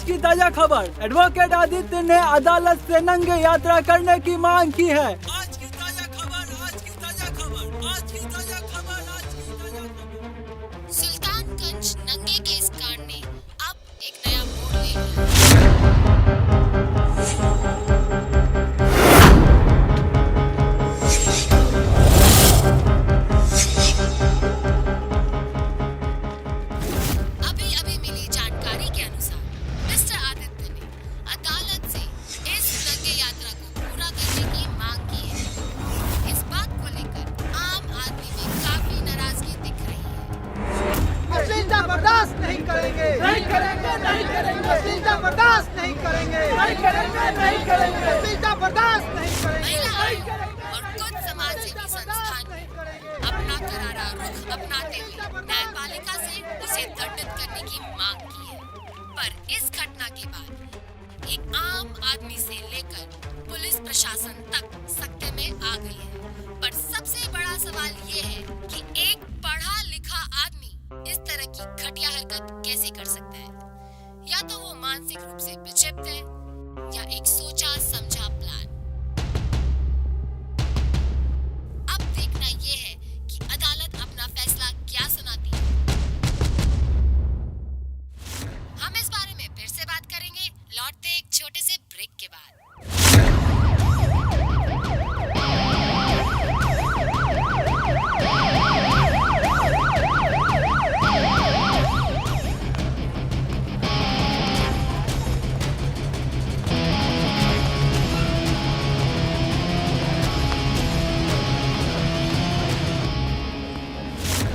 आज की ताजा खबर, एडवोकेट आदित्य ने अदालत से नंगे यात्रा करने की मांग की है। आज की ताजा खबर, आज की ताजा खबर, आज की ताजा खबर, आज की ताजा खबर। सुल्तानगंज नंगे केस कांड ने अब एक नया मोड़ ले लिया। अभी मिली जानकारी के अनुसार मिस्टर आदित्य ने अदालत से इस नंगे यात्रा को पूरा करने की मांग की है। इस बात को लेकर आम आदमी में काफी नाराजगी दिख रही है। अश्लीलता बर्दाश्त नहीं करेंगे, नहीं करेंगे, नहीं करेंगे। अश्लीलता बर्दाश्त नहीं करेंगे, नहीं करेंगे, नहीं करेंगे। अश्लीलता बर्दाश्त नहीं करेंगे। महिला आयोग और कुछ समाजसेवी संस्थान ने अपना करारा रुख अपनाते हुए न्यायपालिका से उसे दंडित करने की मांग की है। पर इस घटना के बाद एक आम आदमी से लेकर पुलिस प्रशासन तक सकते में आ गई है। पर सबसे बड़ा सवाल ये है कि एक पढ़ा लिखा आदमी इस तरह की घटिया हरकत कैसे कर सकता है। या तो वो मानसिक रूप से विक्षिप्त है या एक सोचा समझा प्लान। अब देखना ये है कि अदालत अपना फैसला क्या सुनाती है। हम इस बारे में फिर से बात करेंगे, लौटते एक छोटे से ब्रेक के बाद।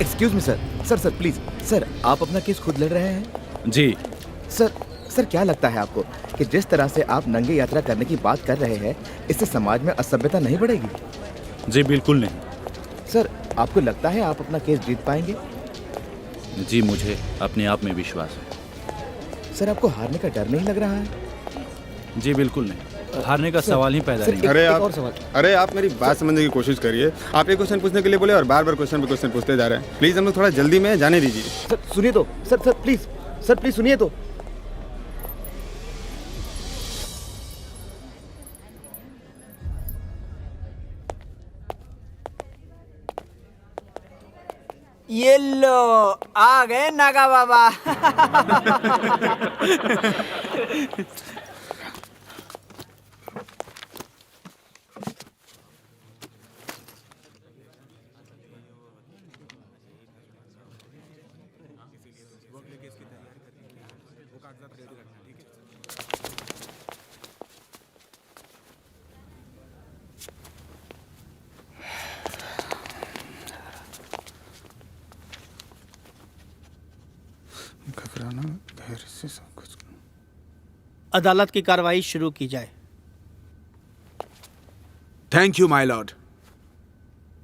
Excuse me sir, sir please sir, आप अपना केस खुद लड़ रहे हैं? जी सर क्या लगता है आपको कि जिस तरह से आप नंगे यात्रा करने की बात कर रहे हैं, इससे समाज में असभ्यता नहीं बढ़ेगी? जी बिल्कुल नहीं। सर, आपको लगता है आप अपना केस जीत पाएंगे? जी मुझे अपने आप में विश्वास है। सर, आपको हारने का डर नहीं लग रहा है? जी बिल्कुल नहीं, हारने का सवाल ही पैदा नहीं। अरे आप मेरी बात समझने की कोशिश करिए। आप एक क्वेश्चन पूछने के लिए बोले और बार बार क्वेश्चन पे क्वेश्चन पूछते जा रहे हैं। प्लीज हम लोग थोड़ा जल्दी में जाने दीजिए। सर सुनिए तो, सर प्लीज सुनिए तो। ये लो आ गए नागा बाबा। घबराना धैर्य से सब कुछ। अदालत की कार्रवाई शुरू की जाए। Thank you my Lord.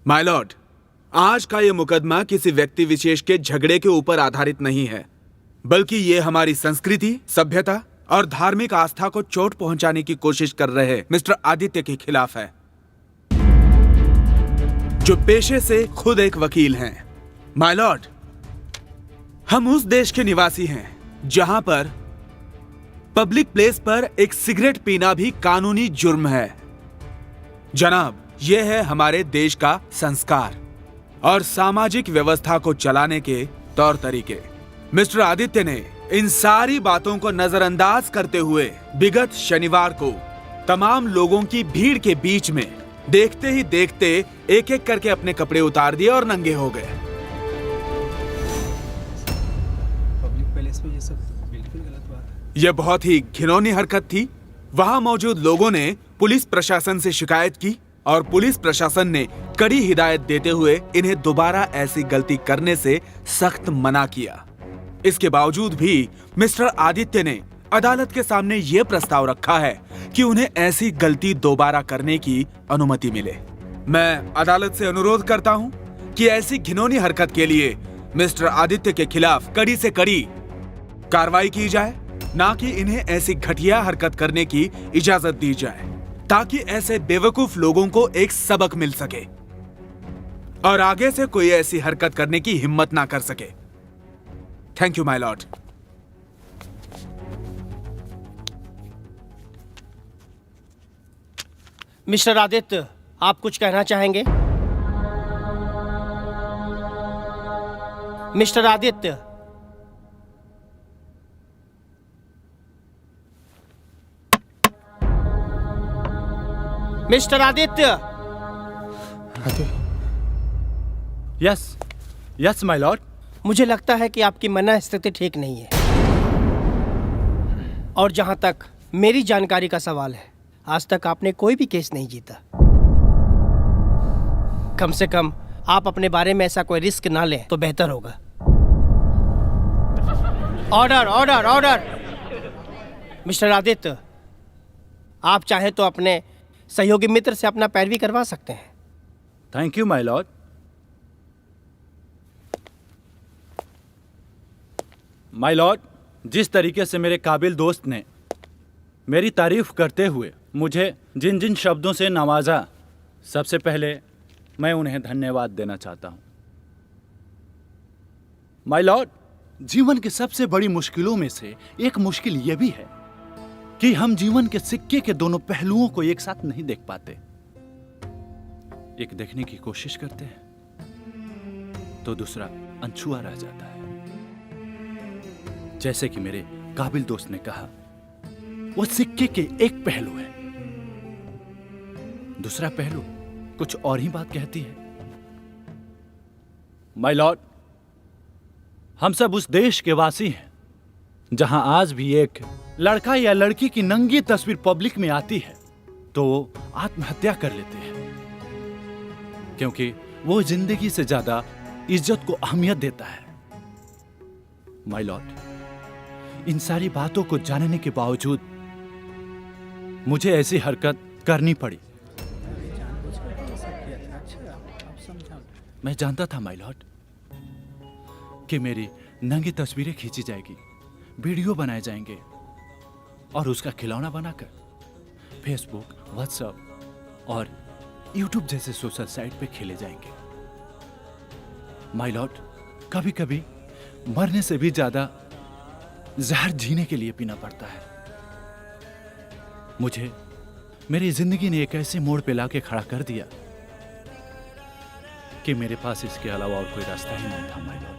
My Lord, आज का ये मुकदमा किसी व्यक्ति विशेष के झगड़े के ऊपर आधारित नहीं है, बल्कि ये हमारी संस्कृति, सभ्यता और धार्मिक आस्था को चोट पहुंचाने की कोशिश कर रहे मिस्टर आदित्य के खिलाफ है, जो पेशे से खुद एक वकील हैं। माय लॉर्ड, हम उस देश के निवासी हैं जहां पर पब्लिक प्लेस पर एक सिगरेट पीना भी कानूनी जुर्म है। जनाब, यह है हमारे देश का संस्कार और सामाजिक व्यवस्था को चलाने के तौर तरीके। मिस्टर आदित्य ने इन सारी बातों को नजरअंदाज करते हुए विगत शनिवार को तमाम लोगों की भीड़ के बीच में देखते ही देखते एक एक करके अपने कपड़े उतार दिए और नंगे हो गए। यह बहुत ही घिनौनी हरकत थी। वहां मौजूद लोगों ने पुलिस प्रशासन से शिकायत की और पुलिस प्रशासन ने कड़ी हिदायत देते हुए इन्हें दोबारा ऐसी गलती करने से सख्त मना किया। इसके बावजूद भी मिस्टर आदित्य ने अदालत के सामने यह प्रस्ताव रखा है कि उन्हें ऐसी गलती दोबारा करने की अनुमति मिले। मैं अदालत से अनुरोध करता हूं कि ऐसी घिनौनी हरकत के लिए मिस्टर आदित्य के खिलाफ कड़ी से कड़ी कार्रवाई की जाए, ना कि इन्हें ऐसी घटिया हरकत करने की इजाजत दी जाए, ताकि ऐसे बेवकूफ लोगों को एक सबक मिल सके और आगे से कोई ऐसी हरकत करने की हिम्मत ना कर सके। Thank you my Lord. Mister Aditya, आप कुछ कहना चाहेंगे? Mister Aditya, mister Aditya. Yes yes my Lord. मुझे लगता है कि आपकी मन स्थिति ठीक नहीं है। और जहां तक मेरी जानकारी का सवाल है, आज तक आपने कोई भी केस नहीं जीता। कम से कम आप अपने बारे में ऐसा कोई रिस्क ना लें तो बेहतर होगा। Order order order. Mister Aditya, आप चाहे तो अपने सहयोगी मित्र से अपना पैरवी करवा सकते हैं। Thank you my Lord. My Lord, जिस तरीके से मेरे काबिल दोस्त ने मेरी तारीफ करते हुए मुझे जिन जिन शब्दों से नवाजा, सबसे पहले मैं उन्हें धन्यवाद देना चाहता हूं। माय लॉर्ड, जीवन की सबसे बड़ी मुश्किलों में से एक मुश्किल यह भी है कि हम जीवन के सिक्के के दोनों पहलुओं को एक साथ नहीं देख पाते। एक देखने की कोशिश करते हैं तो दूसरा अनछुआ रह जाता है। जैसे कि मेरे काबिल दोस्त ने कहा, वो सिक्के के एक पहलू है, दूसरा पहलू कुछ और ही बात कहती है। माय लॉर्ड, हम सब उस देश के वासी हैं जहां आज भी एक लड़का या लड़की की नंगी तस्वीर पब्लिक में आती है तो वो आत्महत्या कर लेते हैं, क्योंकि वो जिंदगी से ज्यादा इज्जत को अहमियत देता है। माय लॉर्ड, इन सारी बातों को जानने के बावजूद मुझे ऐसी हरकत करनी पड़ी। मैं जानता था माय लॉर्ड कि मेरी नंगी तस्वीरें खींची जाएगी, वीडियो बनाए जाएंगे और उसका खिलौना बनाकर फेसबुक, व्हाट्सएप और यूट्यूब जैसे सोशल साइट पे खेले जाएंगे। माय लॉर्ड, कभी कभी मरने से भी ज्यादा जहर जीने के लिए पीना पड़ता है। मुझे मेरी जिंदगी ने एक ऐसे मोड़ पे लाके खड़ा कर दिया कि मेरे पास इसके अलावा और कोई रास्ता ही नहीं था माय लॉर्ड।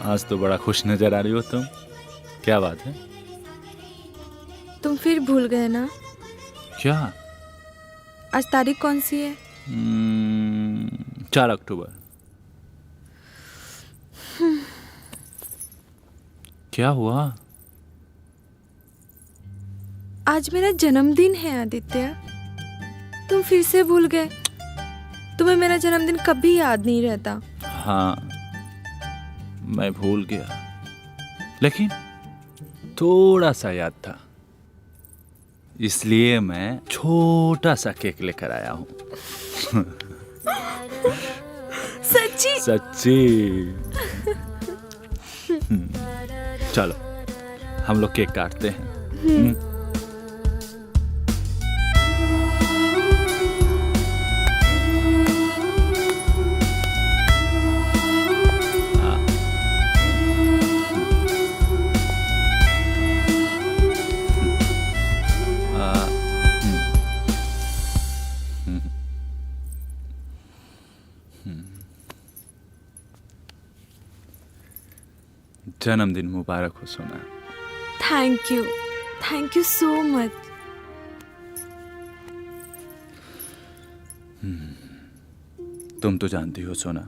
आज तो बड़ा खुश नजर आ रही हो तुम, क्या बात है? तुम फिर भूल गए ना? क्या? आज तारीख कौन सी है? 4 अक्टूबर। क्या हुआ? आज मेरा जन्मदिन है आदित्य। तुम फिर से भूल गए। तुम्हें मेरा जन्मदिन कभी याद नहीं रहता। हाँ, मैं भूल गया, लेकिन थोड़ा सा याद था, इसलिए मैं छोटा सा केक लेकर आया हूँ। सच्ची? सच्ची। चलो हम लोग केक काटते हैं। जन्मदिन मुबारक हो सोना। Thank you so much. तुम तो जानती हो सोना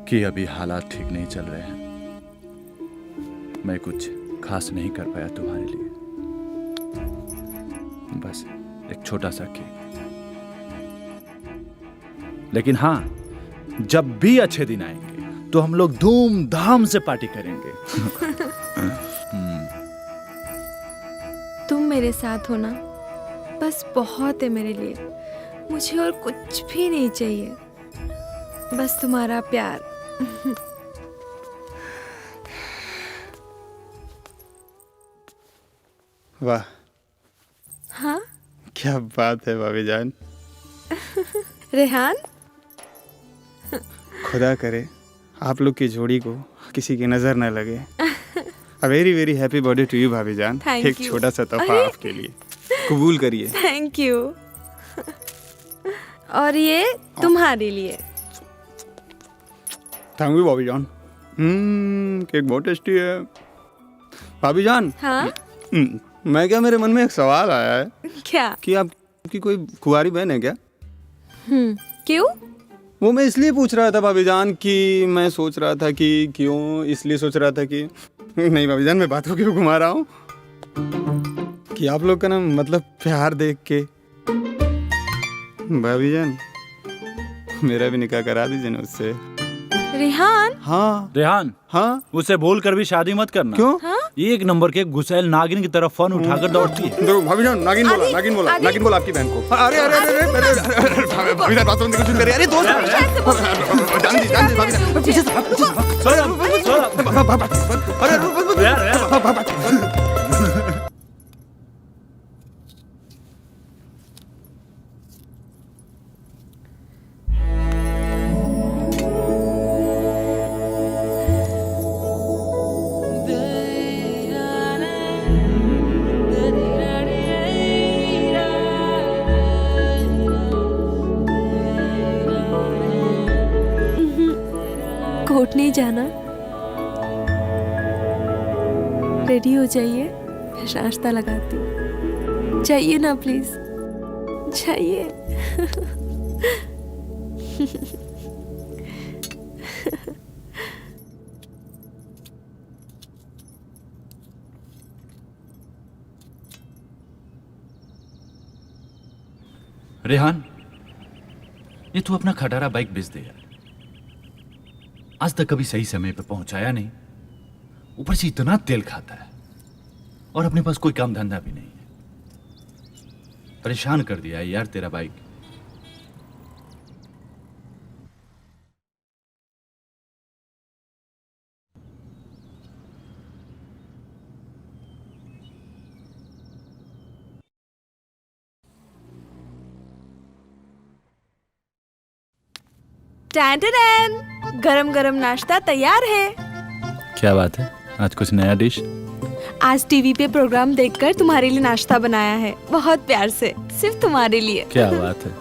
कि अभी हालात ठीक नहीं चल रहे हैं। मैं कुछ खास नहीं कर पाया तुम्हारे लिए, बस एक छोटा सा केक। लेकिन हाँ, जब भी अच्छे दिन आएंगे तो हम लोग धूमधाम से पार्टी करेंगे। तुम मेरे साथ हो ना, बस बहुत है मेरे लिए। मुझे और कुछ भी नहीं चाहिए, बस तुम्हारा प्यार। वाह, हाँ क्या बात है भाभी जान। रेहान, खुदा करे आप लोग की जोड़ी को किसी की नजर न लगे। Very very happy birthday to you भाभी जान। Thank एक you. छोटा सा तोहफा आपके लिए, कबूल करिए। Thank you. और ये तुम्हारे लिए। थैंक यू भाभी जान। केक बहुत टेस्टी है भाभी जान। हाँ मैं क्या, मेरे मन में एक सवाल आया है क्या? कि आपकी कोई कुंवारी बहन है क्या? क्यों? वो मैं इसलिए पूछ रहा था भाभी जान कि मैं सोच रहा था कि क्यों, इसलिए सोच रहा था कि नहीं भाभी जान, मैं बात को क्यों घुमा रहा हूँ कि आप लोग का ना मतलब प्यार देख के भाभी जान मेरा भी निकाह करा दीजिए ना उससे। रेहान, हाँ रेहान, हाँ उसे बोल कर भी शादी मत करना। क्यों? एक नंबर के गुसैल नागिन की तरफ फोन उठाकर दौड़ती है। देखो भाभी जान, नागिन बोला, नागिन बोला, नागिन बोला आपकी बहन को। अरे अरे अरे अरे भाभी जान बात सुन कर, अरे दोस्त जान दी भाभी जान पीछे से कोर्ट नहीं जाना? रेडी हो जाइए, मैं नाश्ता लगाती हूँ। जाइए ना प्लीज, जाइए। रेहान, ये तू अपना खटारा बाइक बेच दे यार। आज तक कभी सही समय पे पहुंचाया नहीं, ऊपर से इतना तेल खाता है और अपने पास कोई काम धंधा भी नहीं है। परेशान कर दिया है यार तेरा बाइक। टैन, गरम गरम नाश्ता तैयार है। क्या बात है, आज कुछ नया डिश? आज टीवी पे प्रोग्राम देखकर तुम्हारे लिए नाश्ता बनाया है, बहुत प्यार से, सिर्फ तुम्हारे लिए। क्या बात है,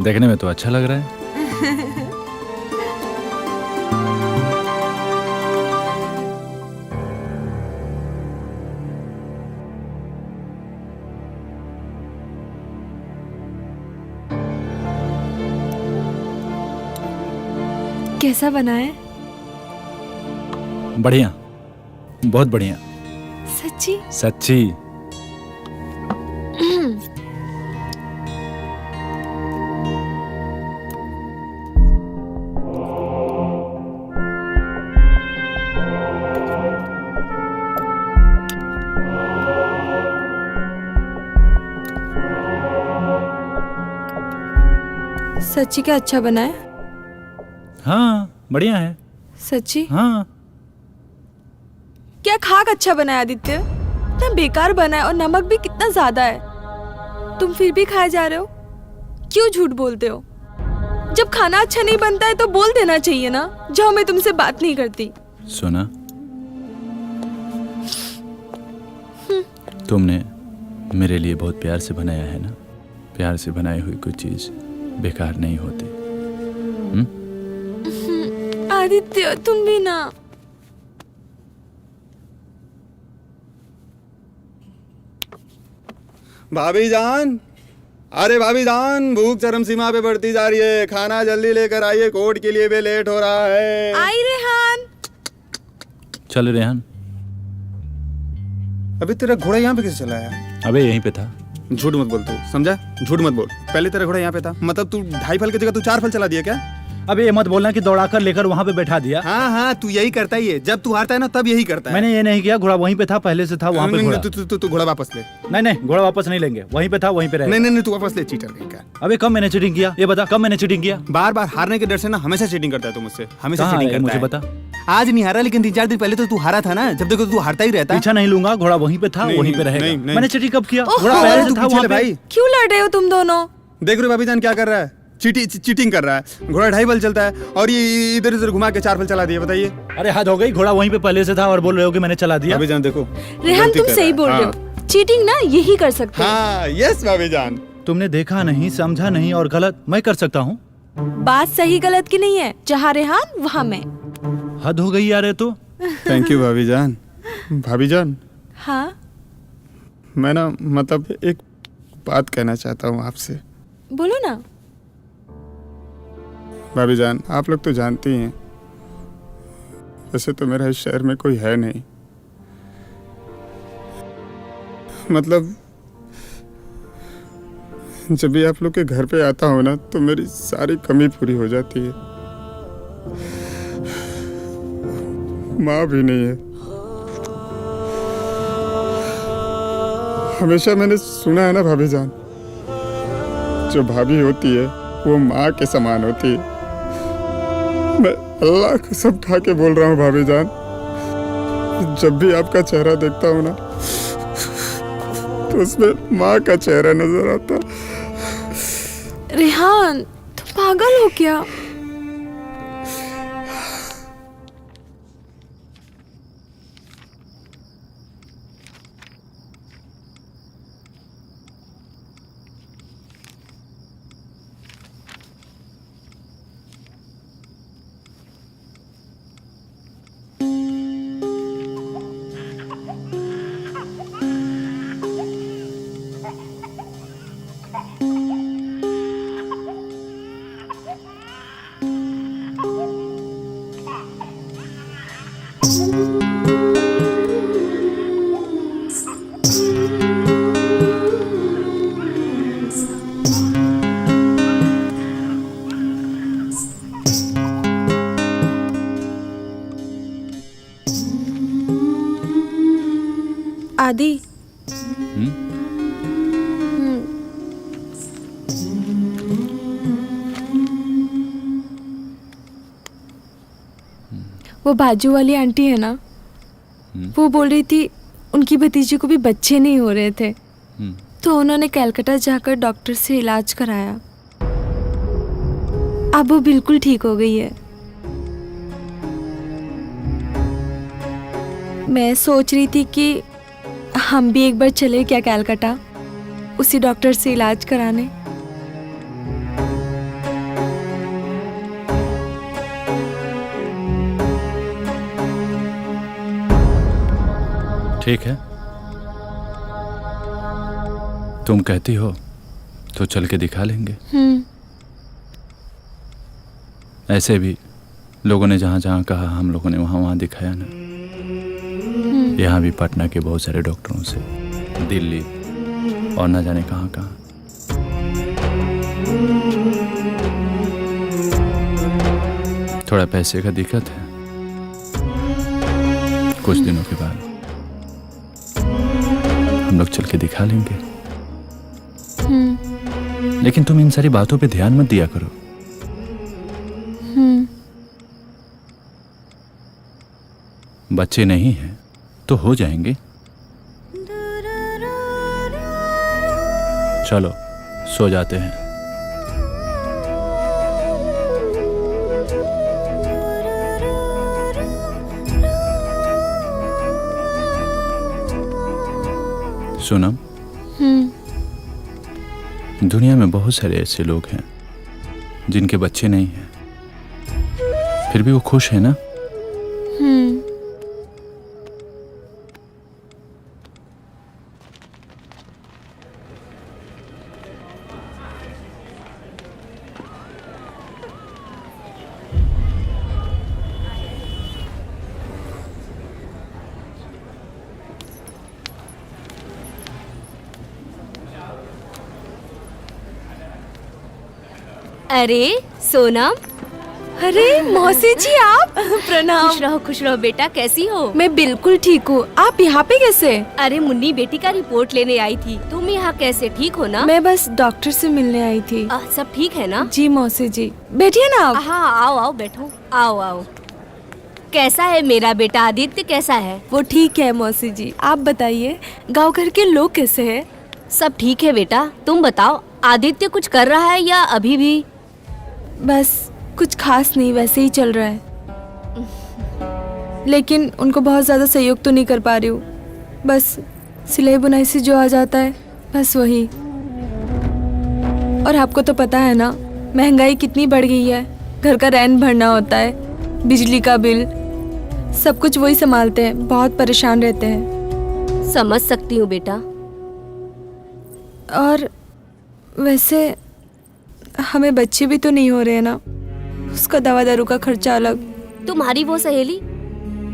देखने में तो अच्छा लग रहा है। कैसा बना है? बढ़िया, बहुत बढ़िया। सच्ची? सच्ची। सच्ची क्या अच्छा बना है? हाँ बढ़िया है। सच्ची? हाँ। क्या खाक अच्छा बना है आदित्य? इतना बेकार बना है और नमक भी कितना ज्यादा है। तुम फिर भी खाए जा रहे हो, क्यों झूठ बोलते हो? जब खाना अच्छा नहीं बनता है तो बोल देना चाहिए ना। जाओ, मैं तुमसे बात नहीं करती। सुना, तुमने मेरे लिए बहुत प्यार से बनाया है ना। प्यार से बनाई हुई कोई चीज बेकार नहीं होती। आदित्य तुम भी ना। भाभी जान, अरे भाभी जान, भूख चरम सीमा पे बढ़ती जा रही है। खाना जल्दी लेकर आइए, कोर्ट के लिए भी लेट हो रहा है। आई रेहान। चल रेहान। अभी तेरा घोड़ा यहाँ पे कैसे चला है? अबे यहीं पे था। झूठ मत बोल तू, समझा? झूठ मत बोल। पहले तेरा घोड़ा यहाँ पे था, मतलब तू 2.5 फल की जगह तू 4 फल चला दिया क्या? अब ये मत बोलना कि दौड़ाकर लेकर वहाँ पे बैठा दिया। हाँ हाँ, तू यही करता ही है, जब तू हारता है ना तब यही करता है। मैंने ये नहीं किया, घोड़ा वहीं पे था, पहले से था वहाँ पे घोड़ा। तू घोड़ा वापस ले। नहीं, घोड़ा वापस नहीं लेंगे, वहीं पे था वहीं पे रहेगा। नहीं, तू वापस ले, चीटर कहीं का। अबे कब मैंने चीटिंग किया, ये बता, कब मैंने चीटिंग किया? बार बार हारने के डर से ना हमेशा चीटिंग करता है तू मुझसे, हमेशा कहाँ चीटिंग है, करता मुझे है। बता। आज नहीं हारा, लेकिन 3-4 दिन पहले तो तू हारा था ना, जब देखो तू हारता ही रहता है। पीछा नहीं लूंगा, घोड़ा वहीं पे था, नहीं, वहीं पे नहीं, रहेगा। नहीं। मैंने चीटिंग कब किया? ओह, घोड़ा पहले से था वहाँ पे। भाई क्यों लड़ रहे हो तुम दोनों? देख रहे हो भाभी जान क्या कर रहा है, चीटिंग कर रहा है। घोड़ा 2.5 बल चलता है और ये इधर उधर घुमा के 4 बल चला दिया, बताइए। अरे हद हो गई, घोड़ा वहीं पे पहले से था और बोल रहे हो कि मैंने चला दिया। भाभी जान देखो, रेहान गलती तुम कर सही रहा बोल है। रहे हो, चीटिंग ना यही कर सकते हो। हाँ यस भाभी जान। तुमने देखा नहीं, समझा नहीं और गलत मैं कर सकता हूँ। बात सही गलत की नहीं है, जहाँ रेहान वहाँ मैं। हद हो गई यार, ये तो। थैंक यू भाभी जान। भाभी जान, हाँ मैं ना मतलब एक बात कहना चाहता हूँ आपसे। बोलो ना। भाभी जान, आप लोग तो जानती हैं, वैसे तो मेरा इस शहर में कोई है नहीं। मतलब जब भी आप लोग के घर पे आता हूँ ना तो मेरी सारी कमी पूरी हो जाती है। माँ भी नहीं है। हमेशा मैंने सुना है ना भाभी जान, जो भाभी होती है वो माँ के समान होती है। मैं अल्लाह को सब खा के बोल रहा हूँ भाभी जान, जब भी आपका चेहरा देखता हूँ ना तो उसमें माँ का चेहरा नजर आता। रेहान तुम पागल हो क्या? आदि वो बाजू वाली आंटी है ना, वो बोल रही थी उनकी भतीजी को भी बच्चे नहीं हो रहे थे, तो उन्होंने कलकत्ता जाकर डॉक्टर से इलाज कराया। अब वो बिल्कुल ठीक हो गई है। मैं सोच रही थी कि हम भी एक बार चले क्या कलकत्ता, उसी डॉक्टर से इलाज कराने। ठीक है, तुम कहती हो तो चल के दिखा लेंगे। ऐसे भी लोगों ने जहाँ जहाँ कहा हम लोगों ने वहाँ वहाँ दिखाया ना। यहाँ भी पटना के बहुत सारे डॉक्टरों से, दिल्ली और न जाने कहाँ कहाँ। थोड़ा पैसे का दिक्कत है, कुछ दिनों के बाद हम लोग चल के दिखा लेंगे। लेकिन तुम इन सारी बातों पे ध्यान मत दिया करो। बच्चे नहीं हैं तो हो जाएंगे। चलो सो जाते हैं। सोनम, दुनिया में बहुत सारे ऐसे लोग हैं जिनके बच्चे नहीं हैं, फिर भी वो खुश है ना। अरे सोनम, अरे मौसी जी आप प्रणाम। खुश रहो बेटा, कैसी हो? मैं बिल्कुल ठीक हूँ। आप यहाँ पे कैसे? अरे मुन्नी बेटी का रिपोर्ट लेने आई थी। तुम यहाँ कैसे, ठीक हो ना? मैं बस डॉक्टर से मिलने आई थी। सब ठीक है ना? जी मौसी जी, बैठिए ना आप। हाँ आओ आओ बैठो, आओ आओ। कैसा है मेरा बेटा आदित्य, कैसा है? वो ठीक है मौसी जी, आप बताइए गाँव घर के लोग कैसे हैं? सब ठीक है बेटा, तुम बताओ आदित्य कुछ कर रहा है या अभी भी? बस कुछ खास नहीं, वैसे ही चल रहा है। लेकिन उनको बहुत ज़्यादा सहयोग तो नहीं कर पा रही हूँ। बस सिलाई बुनाई से जो आ जाता है बस वही। और आपको तो पता है ना महंगाई कितनी बढ़ गई है। घर का रेंट भरना होता है, बिजली का बिल, सब कुछ वही संभालते हैं। बहुत परेशान रहते हैं। समझ सकती हूँ बेटा। और वैसे हमें बच्चे भी तो नहीं हो रहे हैं ना, उसका दवा दारू का खर्चा अलग। तुम्हारी वो सहेली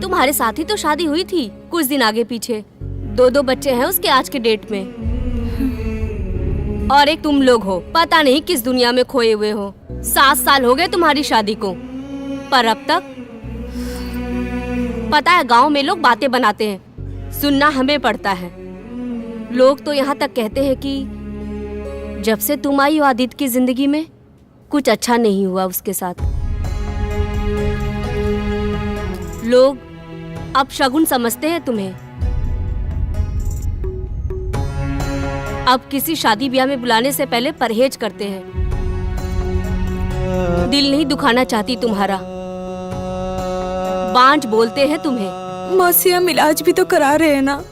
तुम्हारे साथ ही तो शादी हुई थी कुछ दिन आगे पीछे। 2 बच्चे हैं उसके आज के डेट में। और एक तुम लोग हो, पता नहीं किस दुनिया में खोए हुए हो। 7 साल हो गए तुम्हारी शादी को, पर अब तक पता है गांव में लोग बातें बनाते हैं, सुनना हमें पड़ता है। लोग तो यहाँ तक कहते हैं कि जब से तुम आई हो आदित्य की जिंदगी में कुछ अच्छा नहीं हुआ उसके साथ। लोग अब शगुन समझते हैं तुम्हें। अब किसी शादी ब्याह में बुलाने से पहले परहेज करते हैं। दिल नहीं दुखाना चाहती तुम्हारा, बांझ बोलते हैं तुम्हें। मौसी हम इलाज भी तो करा रहे हैं ना।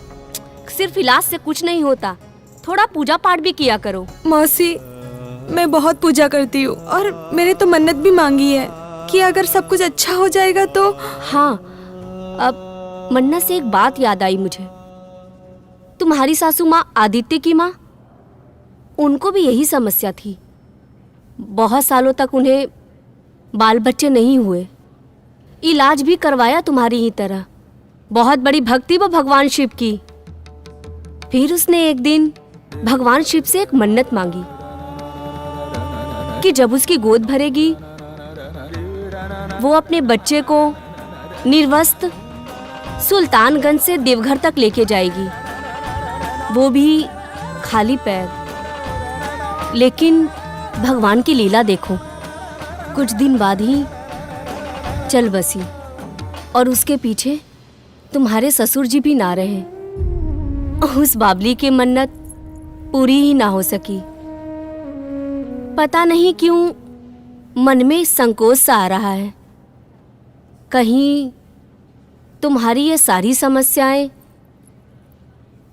सिर्फ इलाज से कुछ नहीं होता, थोड़ा पूजा पाठ भी किया करो। मौसी मैं बहुत पूजा करती हूँ और मैंने तो मन्नत भी मांगी है कि अगर सब कुछ अच्छा हो जाएगा तो। हाँ, अब मन्नत से एक बात याद आई मुझे। तुम्हारी सासू माँ आदित्य की माँ, उनको भी यही समस्या थी। बहुत सालों तक उन्हें बाल बच्चे नहीं हुए। इलाज भी करवाया तुम्हारी ही तरह। बहुत बड़ी भक्ति वो भगवान शिव की। फिर उसने एक दिन भगवान शिव से एक मन्नत मांगी कि जब उसकी गोद भरेगी वो अपने बच्चे को निर्वस्त्र सुल्तानगंज से देवघर तक लेके जाएगी, वो भी खाली पैर। लेकिन भगवान की लीला देखो, कुछ दिन बाद ही चल बसी और उसके पीछे तुम्हारे ससुर जी भी ना रहे। उस बाबली की मन्नत पूरी ही ना हो सकी। पता नहीं क्यों मन में संकोच सा आ रहा है। कहीं तुम्हारी ये सारी समस्याएं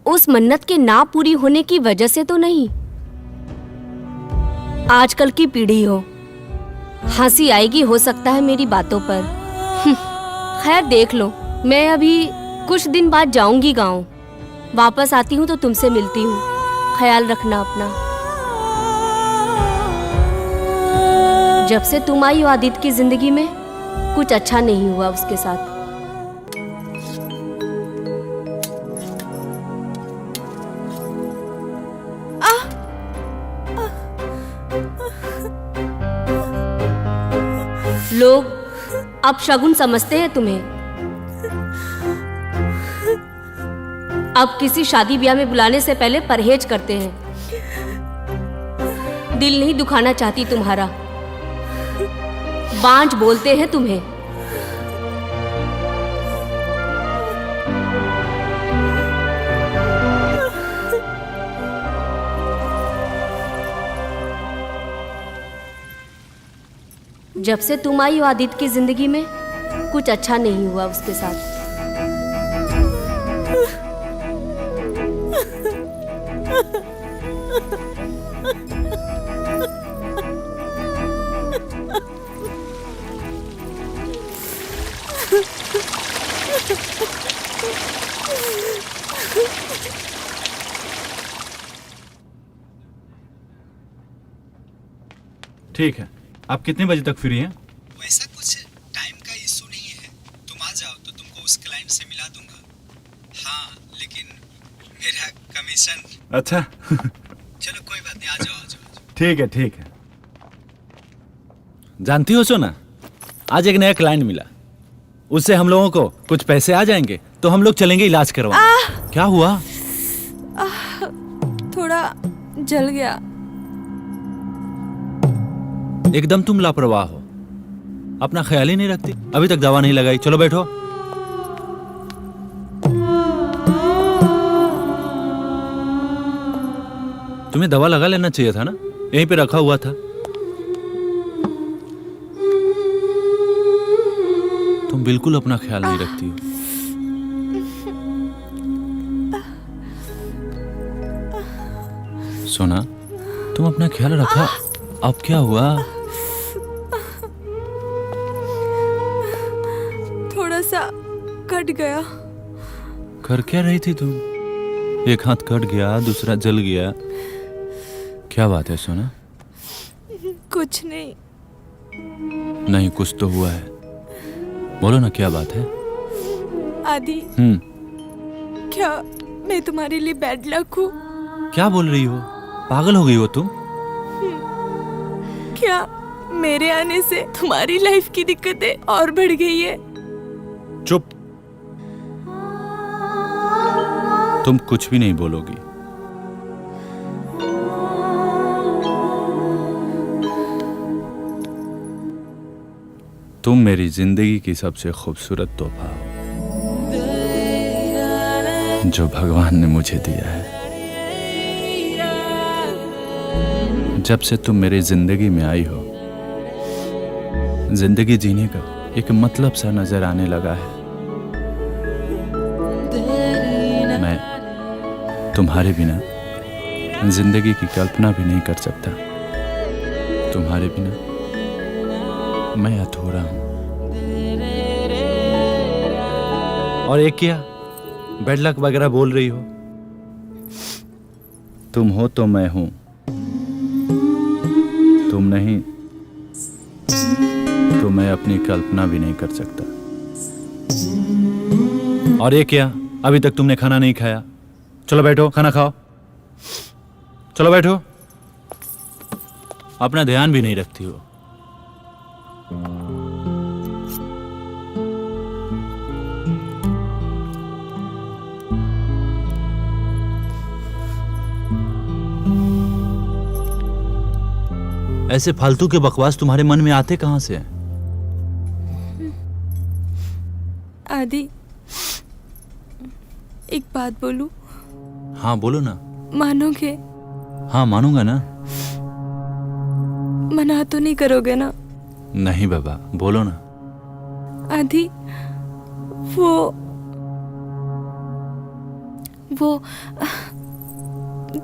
उस मन्नत के ना पूरी होने की वजह से तो नहीं। आजकल की पीढ़ी हो, हंसी आएगी हो सकता है मेरी बातों पर। खैर देख लो, मैं अभी कुछ दिन बाद जाऊंगी गांव। वापस आती हूँ तो तुमसे मिलती हूँ। ख्याल रखना अपना। जब से तुम आई हो आदित्य की जिंदगी में कुछ अच्छा नहीं हुआ उसके साथ। लोग अब शगुन समझते हैं तुम्हें। अब किसी शादी ब्याह में बुलाने से पहले परहेज करते हैं। दिल नहीं दुखाना चाहती तुम्हारा, बांझ बोलते हैं तुम्हें। जब से तुम आई हो आदित्य की जिंदगी में कुछ अच्छा नहीं हुआ उसके साथ। ठीक है, आप कितने बजे तक फ्री हैं? वैसा कुछ टाइम का इशू नहीं है, तुम आ जाओ तो तुमको उस क्लाइंट से मिला दूंगा। हाँ, लेकिन मेरा कमीशन। अच्छा। चलो कोई बात नहीं, आ जाओ आ जाओ। ठीक है ठीक है। जानती हो सोना, आज एक नया क्लाइंट मिला, उससे हम लोगों को कुछ पैसे आ जाएंगे तो हम लोग चलेंगे इलाज करवाने। क्या हुआ? थोड़ा जल गया। एकदम तुम लापरवाह हो, अपना ख्याल ही नहीं रखती। अभी तक दवा नहीं लगाई, चलो बैठो। तुम्हें दवा लगा लेना चाहिए था ना, यहीं पे रखा हुआ था। तुम बिल्कुल अपना ख्याल नहीं रखती हो। सोना, तुम अपना ख्याल रखा, अब क्या हुआ? थोड़ा सा कट गया। कर क्या रही थी तुम? एक हाथ कट गया, दूसरा जल गया। क्या बात है सोना? कुछ नहीं। नहीं, कुछ तो हुआ है। बोलो ना, क्या बात है? आदि, क्या मैं तुम्हारे लिए बैड लक हूँ? क्या बोल रही हो? पागल हो गई हो तुम? क्या मेरे आने से तुम्हारी लाइफ की दिक्कतें और बढ़ गई है? चुप। तुम कुछ भी नहीं बोलोगी। तुम मेरी जिंदगी की सबसे खूबसूरत तोहफा हो जो भगवान ने मुझे दिया है। जब से तुम मेरी जिंदगी में आई हो, जिंदगी जीने का एक मतलब सा नजर आने लगा है। मैं तुम्हारे बिना जिंदगी की कल्पना भी नहीं कर सकता। तुम्हारे बिना मैं अधूरा हूं। और एक क्या बैड लक वगैरह बोल रही हो? तुम हो तो मैं हूं, तुम नहीं तो मैं अपनी कल्पना भी नहीं कर सकता। और ये क्या, अभी तक तुमने खाना नहीं खाया? चलो बैठो, खाना खाओ। चलो बैठो। अपना ध्यान भी नहीं रखती हो। ऐसे फालतू के बकवास तुम्हारे मन में आते कहां से हैं? आदि, एक बात बोलूं? हाँ बोलो ना। मानोगे? हाँ मानूंगा ना। मना तो नहीं करोगे ना? नहीं बाबा, बोलो ना। आदि, वो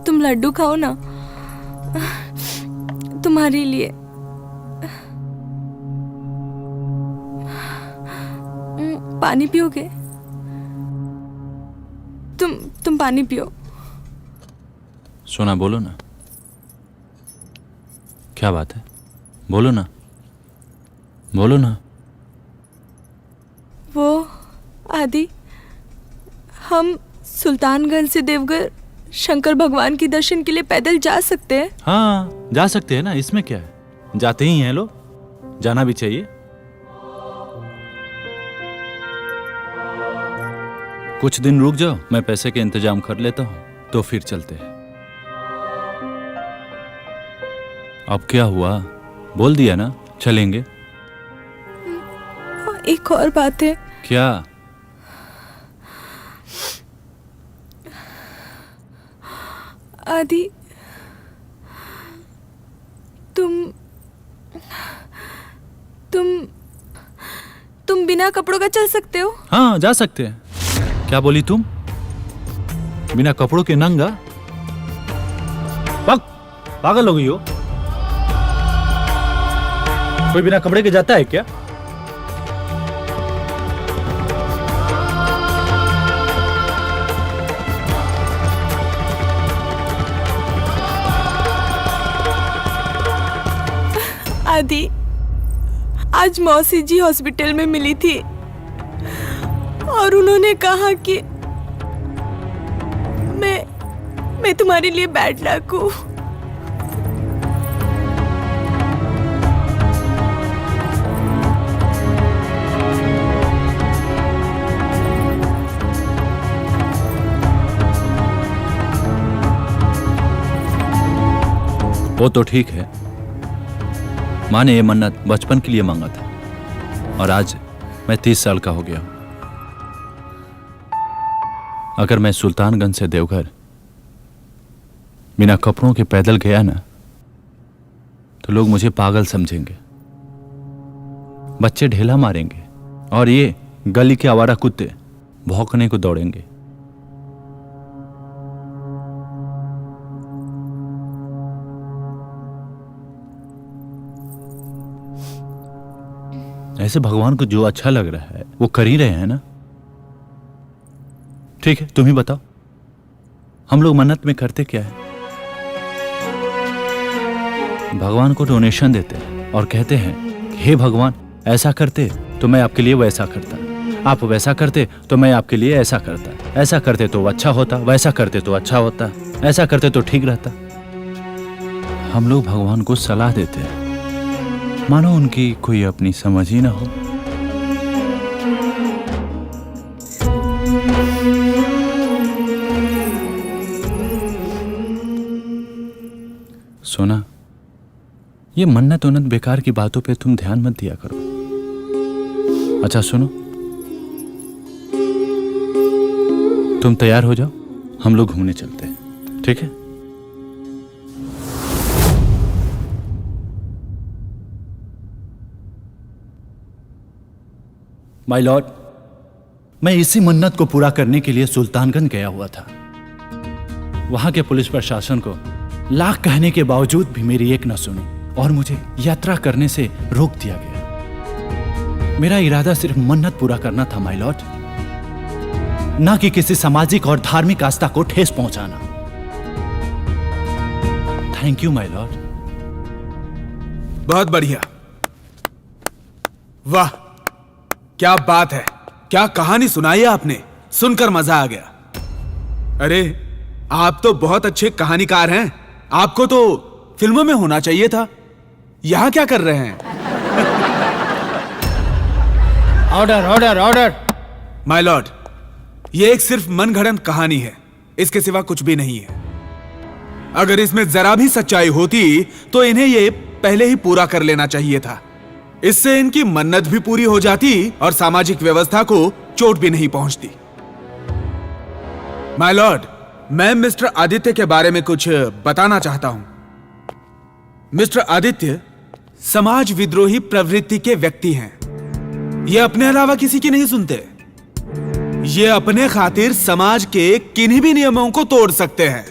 तुम लड्डू खाओ ना, तुम्हारे लिए। पानी पियोगे? तुम पानी पियो। सोना बोलो ना, क्या बात है? बोलो ना, बोलो ना। वो आदि, हम सुल्तानगंज से देवघर शंकर भगवान के दर्शन के लिए पैदल जा सकते हैं? हाँ जा सकते हैं ना, इसमें क्या है? जाते ही हैं लोग, जाना भी चाहिए। कुछ दिन रुक जाओ, मैं पैसे के इंतजाम कर लेता हूं, तो फिर चलते हैं। अब क्या हुआ? बोल दिया ना, चलेंगे। एक और बात है। क्या? आदि, तुम बिना कपड़ों का चल सकते हो? हाँ जा सकते हैं। क्या बोली तुम? बिना कपड़ों के नंगा? पागल हो गई हो? कोई बिना कपड़े के जाता है क्या? आदि, आज मौसी जी हॉस्पिटल में मिली थी और उन्होंने कहा कि मैं तुम्हारे लिए बैड लक हूँ। वो तो ठीक है, माँ ने ये मन्नत बचपन के लिए मांगा था और आज मैं 30 साल का हो गया हूं। अगर मैं सुल्तानगंज से देवघर बिना कपड़ों के पैदल गया ना तो लोग मुझे पागल समझेंगे, बच्चे ढेला मारेंगे और ये गली के आवारा कुत्ते भौंकने को दौड़ेंगे। ऐसे भगवान को जो अच्छा लग रहा है वो कर ही रहे हैं ना। ठीक है, तुम ही बताओ, हम लोग मन्नत में करते क्या है? भगवान को डोनेशन देते हैं और कहते हैं हे भगवान, ऐसा करते तो मैं आपके लिए वैसा करता, आप वैसा करते तो मैं आपके लिए ऐसा करता, ऐसा करते तो अच्छा होता, वैसा करते तो अच्छा होता, ऐसा करते तो ठीक रहता। हम लोग भगवान को सलाह देते हैं, मानो उनकी कोई अपनी समझ ही ना हो। सोना, ये मन्नत उन्नत बेकार की बातों पे तुम ध्यान मत दिया करो। अच्छा सुनो, तुम तैयार हो जाओ, हम लोग घूमने चलते हैं, ठीक है? माय लॉर्ड, मैं इसी मन्नत को पूरा करने के लिए सुल्तानगंज गया हुआ था। वहां के पुलिस प्रशासन को लाख कहने के बावजूद भी मेरी एक न सुनी और मुझे यात्रा करने से रोक दिया गया। मेरा इरादा सिर्फ मन्नत पूरा करना था माय लॉर्ड, ना कि किसी सामाजिक और धार्मिक आस्था को ठेस पहुंचाना। Thank you my Lord. बहुत बढ़िया, वाह क्या बात है, क्या कहानी सुनाई आपने, सुनकर मजा आ गया। अरे आप तो बहुत अच्छे कहानीकार हैं, आपको तो फिल्मों में होना चाहिए था। यहां क्या कर रहे हैं? Order order order. My Lord, ये एक सिर्फ मनगढ़ंत कहानी है, इसके सिवा कुछ भी नहीं है। अगर इसमें जरा भी सच्चाई होती तो इन्हें ये पहले ही पूरा कर लेना चाहिए था। इससे इनकी मन्नत भी पूरी हो जाती और सामाजिक व्यवस्था को चोट भी नहीं पहुंचती। माय लॉर्ड, मैं मिस्टर आदित्य के बारे में कुछ बताना चाहता हूं। मिस्टर आदित्य समाज विद्रोही प्रवृत्ति के व्यक्ति हैं। ये अपने अलावा किसी की नहीं सुनते। ये अपने खातिर समाज के किन्हीं भी नियमों को तोड़ सकते हैं।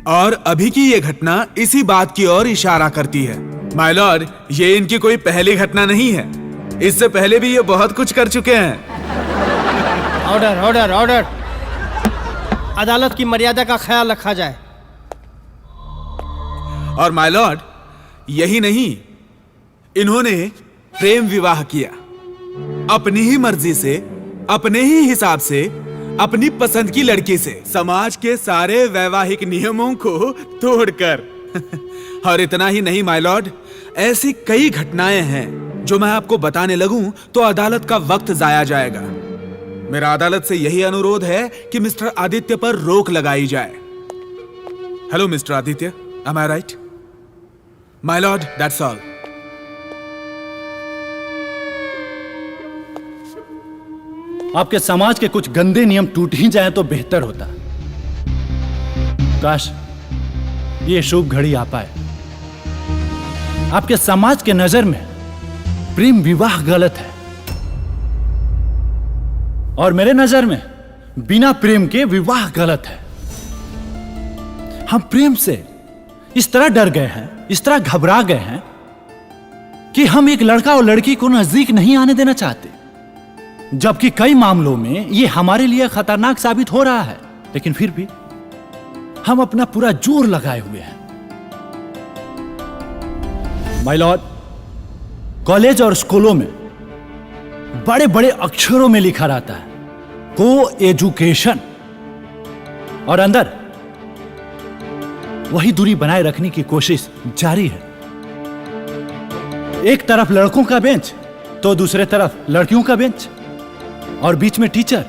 और अभी की ये घटना इसी बात की ओर इशारा करती है। माय लॉर्ड, ये इनकी कोई पहली घटना नहीं है, इससे पहले भी ये बहुत कुछ कर चुके हैं। Order order order. अदालत की मर्यादा का ख्याल रखा जाए। और माय लॉर्ड, यही नहीं, इन्होंने प्रेम विवाह किया अपनी ही मर्जी से, अपने ही हिसाब से, अपनी पसंद की लड़की से, समाज के सारे वैवाहिक नियमों को तोड़कर। और इतना ही नहीं माय लॉर्ड, ऐसी कई घटनाएं हैं जो मैं आपको बताने लगूं तो अदालत का वक्त जाया जाएगा। मेरा अदालत से यही अनुरोध है कि मिस्टर आदित्य पर रोक लगाई जाए। Hello mister Aditya, am I right? My lord, that's all. आपके समाज के कुछ गंदे नियम टूट ही जाए तो बेहतर होता। काश ये शुभ घड़ी आ पाए। आपके समाज के नजर में प्रेम विवाह गलत है और मेरे नजर में बिना प्रेम के विवाह गलत है। हम प्रेम से इस तरह डर गए हैं, इस तरह घबरा गए हैं कि हम एक लड़का और लड़की को नजदीक नहीं आने देना चाहते, जबकि कई मामलों में यह हमारे लिए खतरनाक साबित हो रहा है। लेकिन फिर भी हम अपना पूरा जोर लगाए हुए हैं। माय लॉर्ड, कॉलेज और स्कूलों में बड़े बड़े अक्षरों में लिखा रहता है को एजुकेशन, और अंदर वही दूरी बनाए रखने की कोशिश जारी है। एक तरफ लड़कों का बेंच तो दूसरे तरफ लड़कियों का बेंच, और बीच में टीचर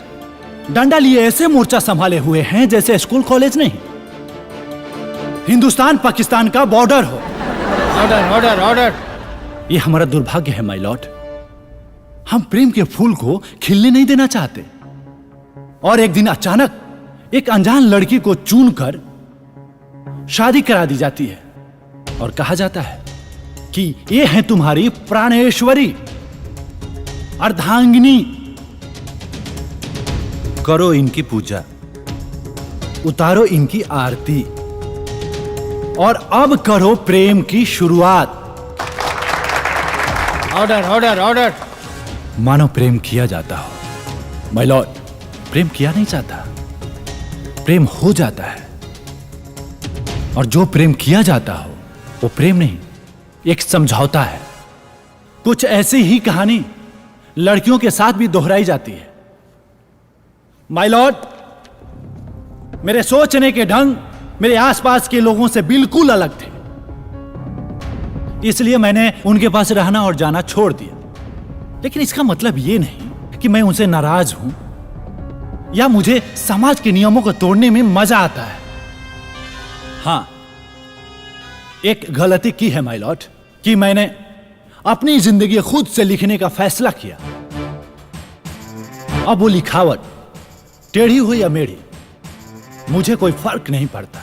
डंडा लिए ऐसे मोर्चा संभाले हुए हैं जैसे स्कूल कॉलेज नहीं। हिंदुस्तान पाकिस्तान का बॉर्डर हो। Order order order. ये हमारा दुर्भाग्य है माय लॉर्ड। हम प्रेम के फूल को खिलने नहीं देना चाहते और एक दिन अचानक एक अनजान लड़की को चुनकर शादी करा दी जाती है और कहा जाता है कि ये है तुम्हारी प्राणेश्वरी, अर्धांगिनी। करो इनकी पूजा, उतारो इनकी आरती और अब करो प्रेम की शुरुआत। Order order order. मानो प्रेम किया जाता हो। माय लॉर्ड, प्रेम किया नहीं जाता, प्रेम हो जाता है। और जो प्रेम किया जाता हो वो प्रेम नहीं, एक समझौता है। कुछ ऐसी ही कहानी लड़कियों के साथ भी दोहराई जाती है। माय लॉर्ड, मेरे सोचने के ढंग मेरे आसपास के लोगों से बिल्कुल अलग थे, इसलिए मैंने उनके पास रहना और जाना छोड़ दिया। लेकिन इसका मतलब यह नहीं कि मैं उनसे नाराज हूं या मुझे समाज के नियमों को तोड़ने में मजा आता है। हां, एक गलती की है माय लॉर्ड कि मैंने अपनी जिंदगी खुद से लिखने का फैसला किया। अब वो लिखावट टेढ़ी हो या मेढ़ी, मुझे कोई फर्क नहीं पड़ता।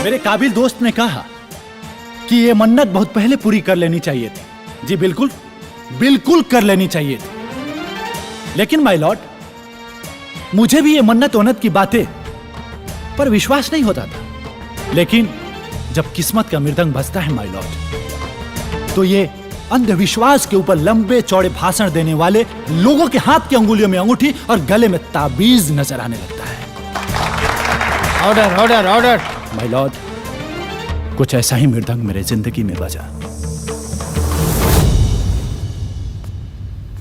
मेरे काबिल दोस्त ने कहा कि ये मन्नत बहुत पहले पूरी कर लेनी चाहिए थी। जी बिल्कुल, बिल्कुल कर लेनी चाहिए थी। लेकिन माय लॉर्ड, मुझे भी ये मन्नत वन्नत की बातें पर विश्वास नहीं होता था। लेकिन जब किस्मत का मृदंग बजता है माय लॉर्ड, तो ये अंधविश्वास के ऊपर लंबे चौड़े भाषण देने वाले लोगों के हाथ की अंगुलियों में अंगूठी और गले में ताबीज नजर आने लगता है। Order order order. My Lord, कुछ ऐसा ही मृदंग मेरे जिंदगी में बजा।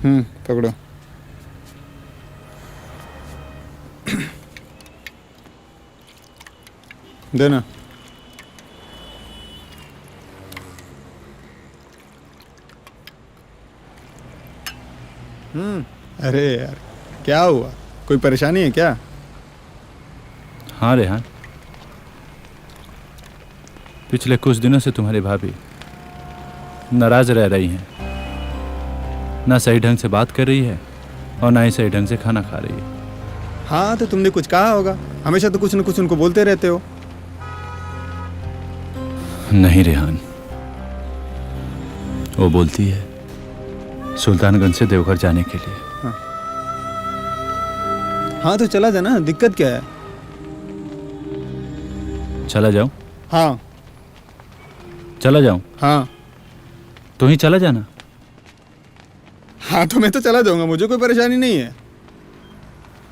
पकड़ो। देना। अरे यार, क्या हुआ? कोई परेशानी है क्या? हाँ रेहान, पिछले कुछ दिनों से तुम्हारी भाभी नाराज रह रही हैं। ना सही ढंग से बात कर रही है और ना ही सही ढंग से खाना खा रही है। हाँ, तो तुमने कुछ कहा होगा। हमेशा तो कुछ न कुछ उनको बोलते रहते हो। नहीं रेहान, वो बोलती है सुल्तानगंज से देवघर जाने के लिए। हाँ तो चला जाना, दिक्कत क्या है? चला जाऊं? हाँ। चला जाऊं? हाँ। तो ही चला जाना। हाँ तो मैं तो चला जाऊंगा, मुझे कोई परेशानी नहीं है।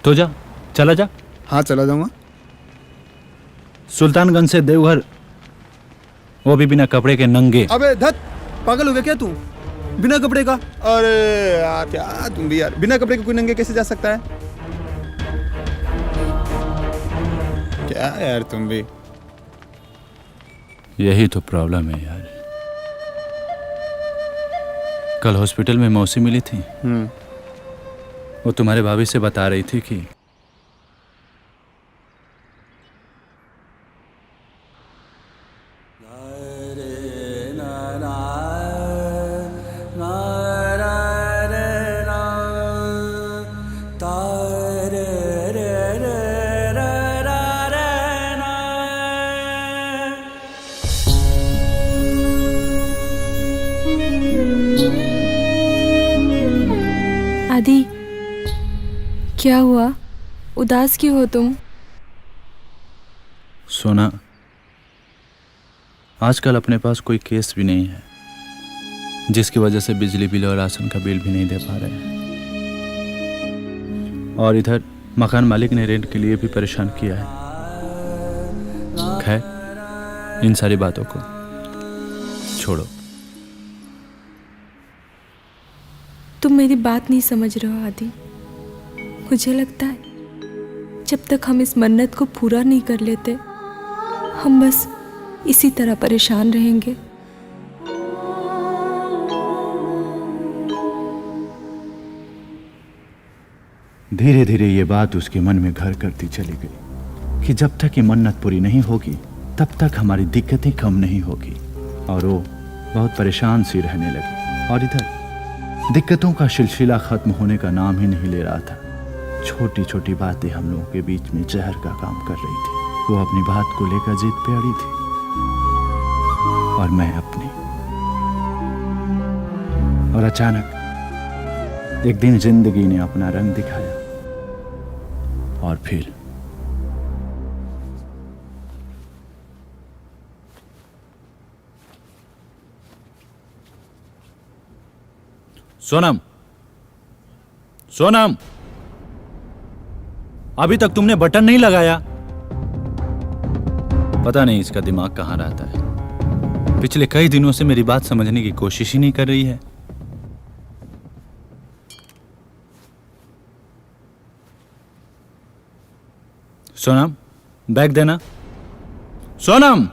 तो जा, चला जा। हाँ चला जाऊंगा। सुल्तानगंज से देवघर, वो भी बिना कपड़े के नंगे। अबे धत, पागल हो गया क्या तू? बिना कपड़े का? अरे यार क्या तुम भी यार, बिना कपड़े के कोई नंगे कैसे जा सकता है? क्या यार तुम भी। यही तो प्रॉब्लम है यार। कल हॉस्पिटल में मौसी मिली थी। वो तुम्हारे भाभी से बता रही थी कि आदि, क्या हुआ? उदास क्यों हो तुम? सोना, आजकल अपने पास कोई केस भी नहीं है, जिसकी वजह से बिजली बिल और राशन का बिल भी नहीं दे पा रहे हैं। और इधर मकान मालिक ने रेंट के लिए भी परेशान किया है। खैर, इन सारी बातों को छोड़ो। तुम मेरी बात नहीं समझ रहे हो आदि। मुझे लगता है जब तक हम इस मन्नत को पूरा नहीं कर लेते, हम बस इसी तरह परेशान रहेंगे। धीरे धीरे ये बात उसके मन में घर करती चली गई। कि जब तक ये मन्नत पूरी नहीं होगी तब तक हमारी दिक्कतें कम नहीं होगी। और वो बहुत परेशान सी रहने लगी। और इधर दिक्कतों का सिलसिला खत्म होने का नाम ही नहीं ले रहा था। छोटी छोटी बातें हम लोगों के बीच में जहर का काम कर रही थी। वो अपनी बात को लेकर जिद पे अड़ी थी और मैं अपनी। और अचानक एक दिन जिंदगी ने अपना रंग दिखाया और फिर सोनम, सोनम, अभी तक तुमने बटन नहीं लगाया। पता नहीं इसका दिमाग कहां रहता है। पिछले कई दिनों से मेरी बात समझने की कोशिश ही नहीं कर रही है। सोनम, बैग देना। सोनम,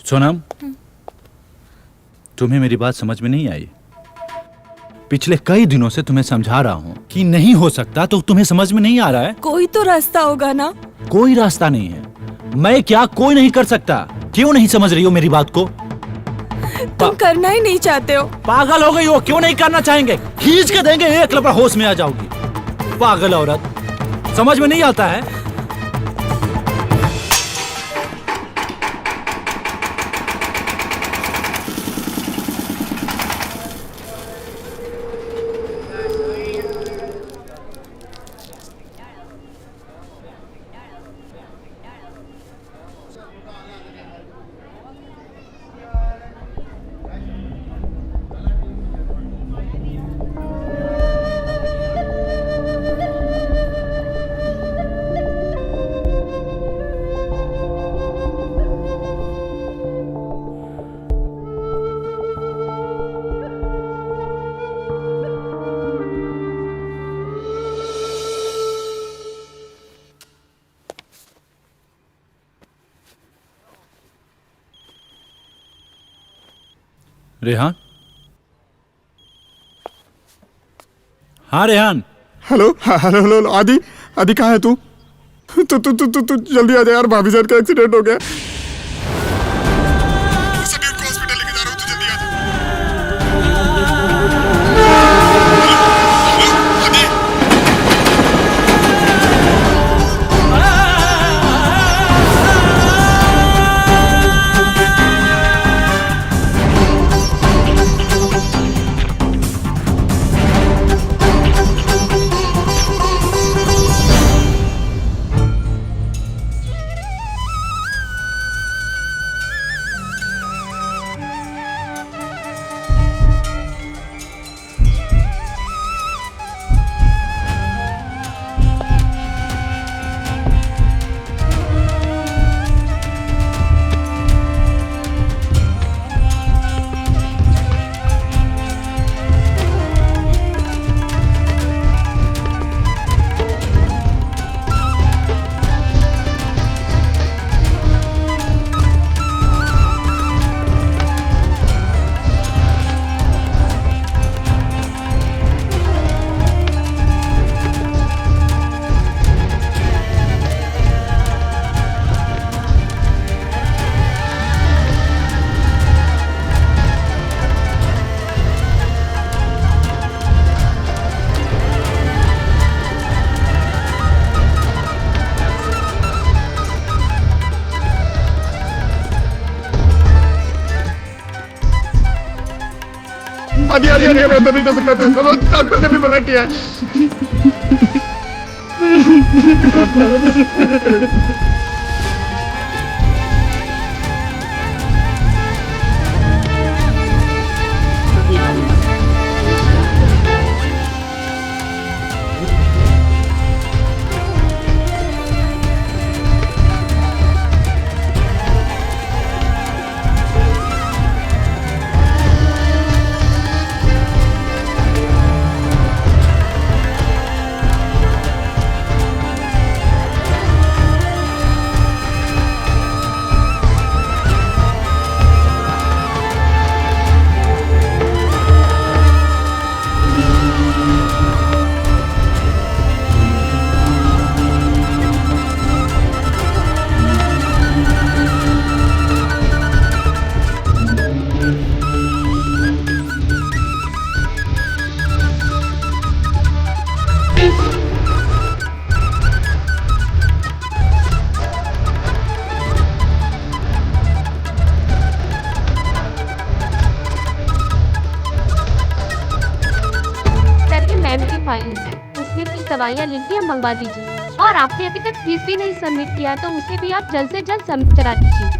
सोनम, तुम्हें मेरी बात समझ में नहीं आई। पिछले कई दिनों से तुम्हें समझा रहा हूं कि नहीं हो सकता, तो तुम्हें समझ में नहीं आ रहा है। कोई तो रास्ता होगा ना। कोई रास्ता नहीं है। मैं क्या कोई नहीं कर सकता? क्यों नहीं समझ रही हो मेरी बात को? तुम करना ही नहीं चाहते हो। पागल हो गई हो? क्यों नहीं करना चाहेंगे? खींच के देंगे, एक लपड़ा होश में आ जाओगी। पागल औरत, समझ में नहीं आता है? रेहान? हाँ रेहान। हेलो हेलो हेलो, आदि आदि कहाँ है तू? तू तू तू तू तू जल्दी आ जा यार, भाभी जान का एक्सीडेंट हो गया। हॉस्पिटल लेके जा रहा हूँ, तू जल्दी आ जा। आदि आदि आदि, मैं नहीं कर सकता, डॉक्टर ने भी मना किया है। दवाइयाँ लिख दी, मंगवा दीजिए। और आपने अभी तक फीस भी नहीं सबमिट किया, तो उसे भी आप जल्द से जल्द सबमिट करा दीजिए।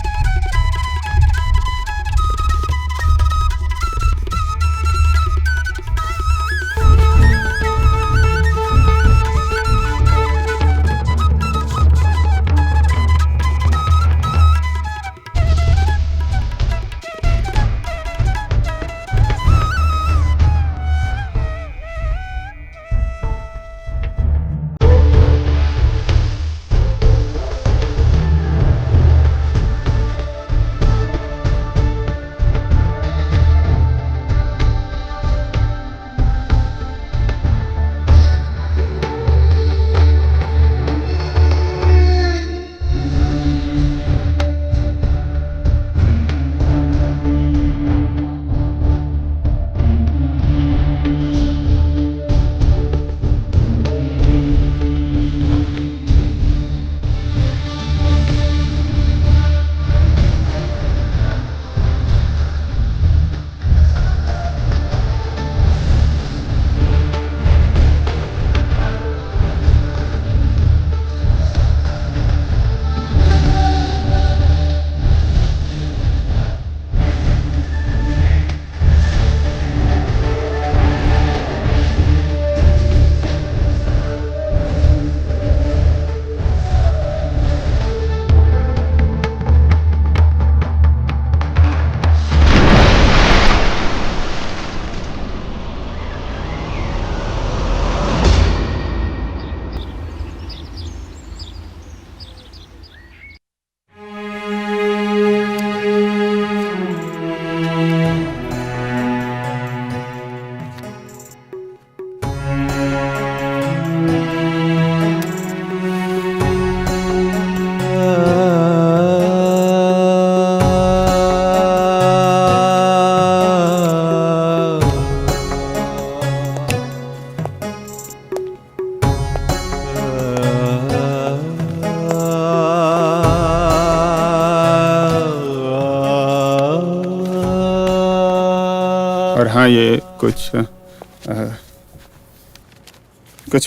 और हाँ, ये कुछ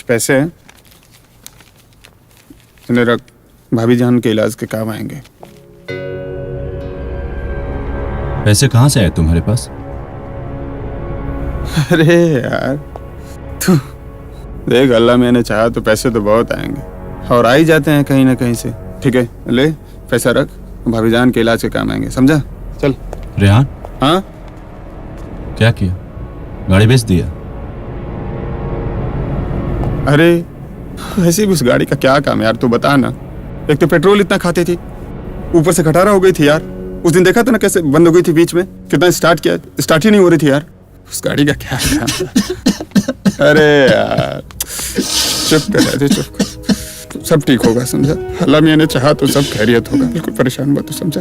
पैसे हैं, इन्हें रख, भाभी जान के इलाज के काम आएंगे। पैसे कहाँ से आए तुम्हारे पास? अरे यार तू देख, अल्लाह मैंने चाहा तो पैसे तो बहुत आएंगे और आ ही जाते हैं कहीं ना कहीं से। ठीक है, ले पैसा रख, भाभी जान के इलाज के काम आएंगे, समझा? चल। रेहान, हाँ क्या किया? गाड़ी बेच दिया? अरे वैसे भी उस गाड़ी का क्या काम यार, तू बता ना। एक तो पेट्रोल इतना खाती थी, ऊपर से खटारा हो गई थी यार। उस दिन देखा था ना कैसे बंद हो गई थी बीच में, कितना स्टार्ट किया, स्टार्ट ही नहीं हो रही थी यार। उस गाड़ी का क्या काम। अरे यार चुप कर रहे थे, चुप कर, सब ठीक होगा, समझा? अल्लाह मियां ने चाहा तो सब खैरियत होगा, बिल्कुल परेशान मत हो, समझा?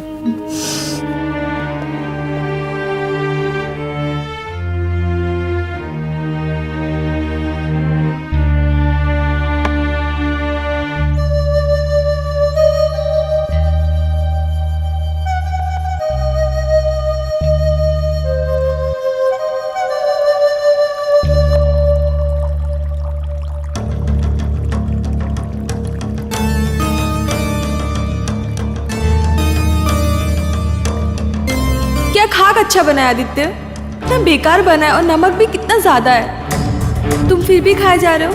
क्या खाक अच्छा बनाया आदित्य? इतना बेकार बना है और नमक भी कितना ज्यादा है। तुम फिर भी खाए जा रहे हो,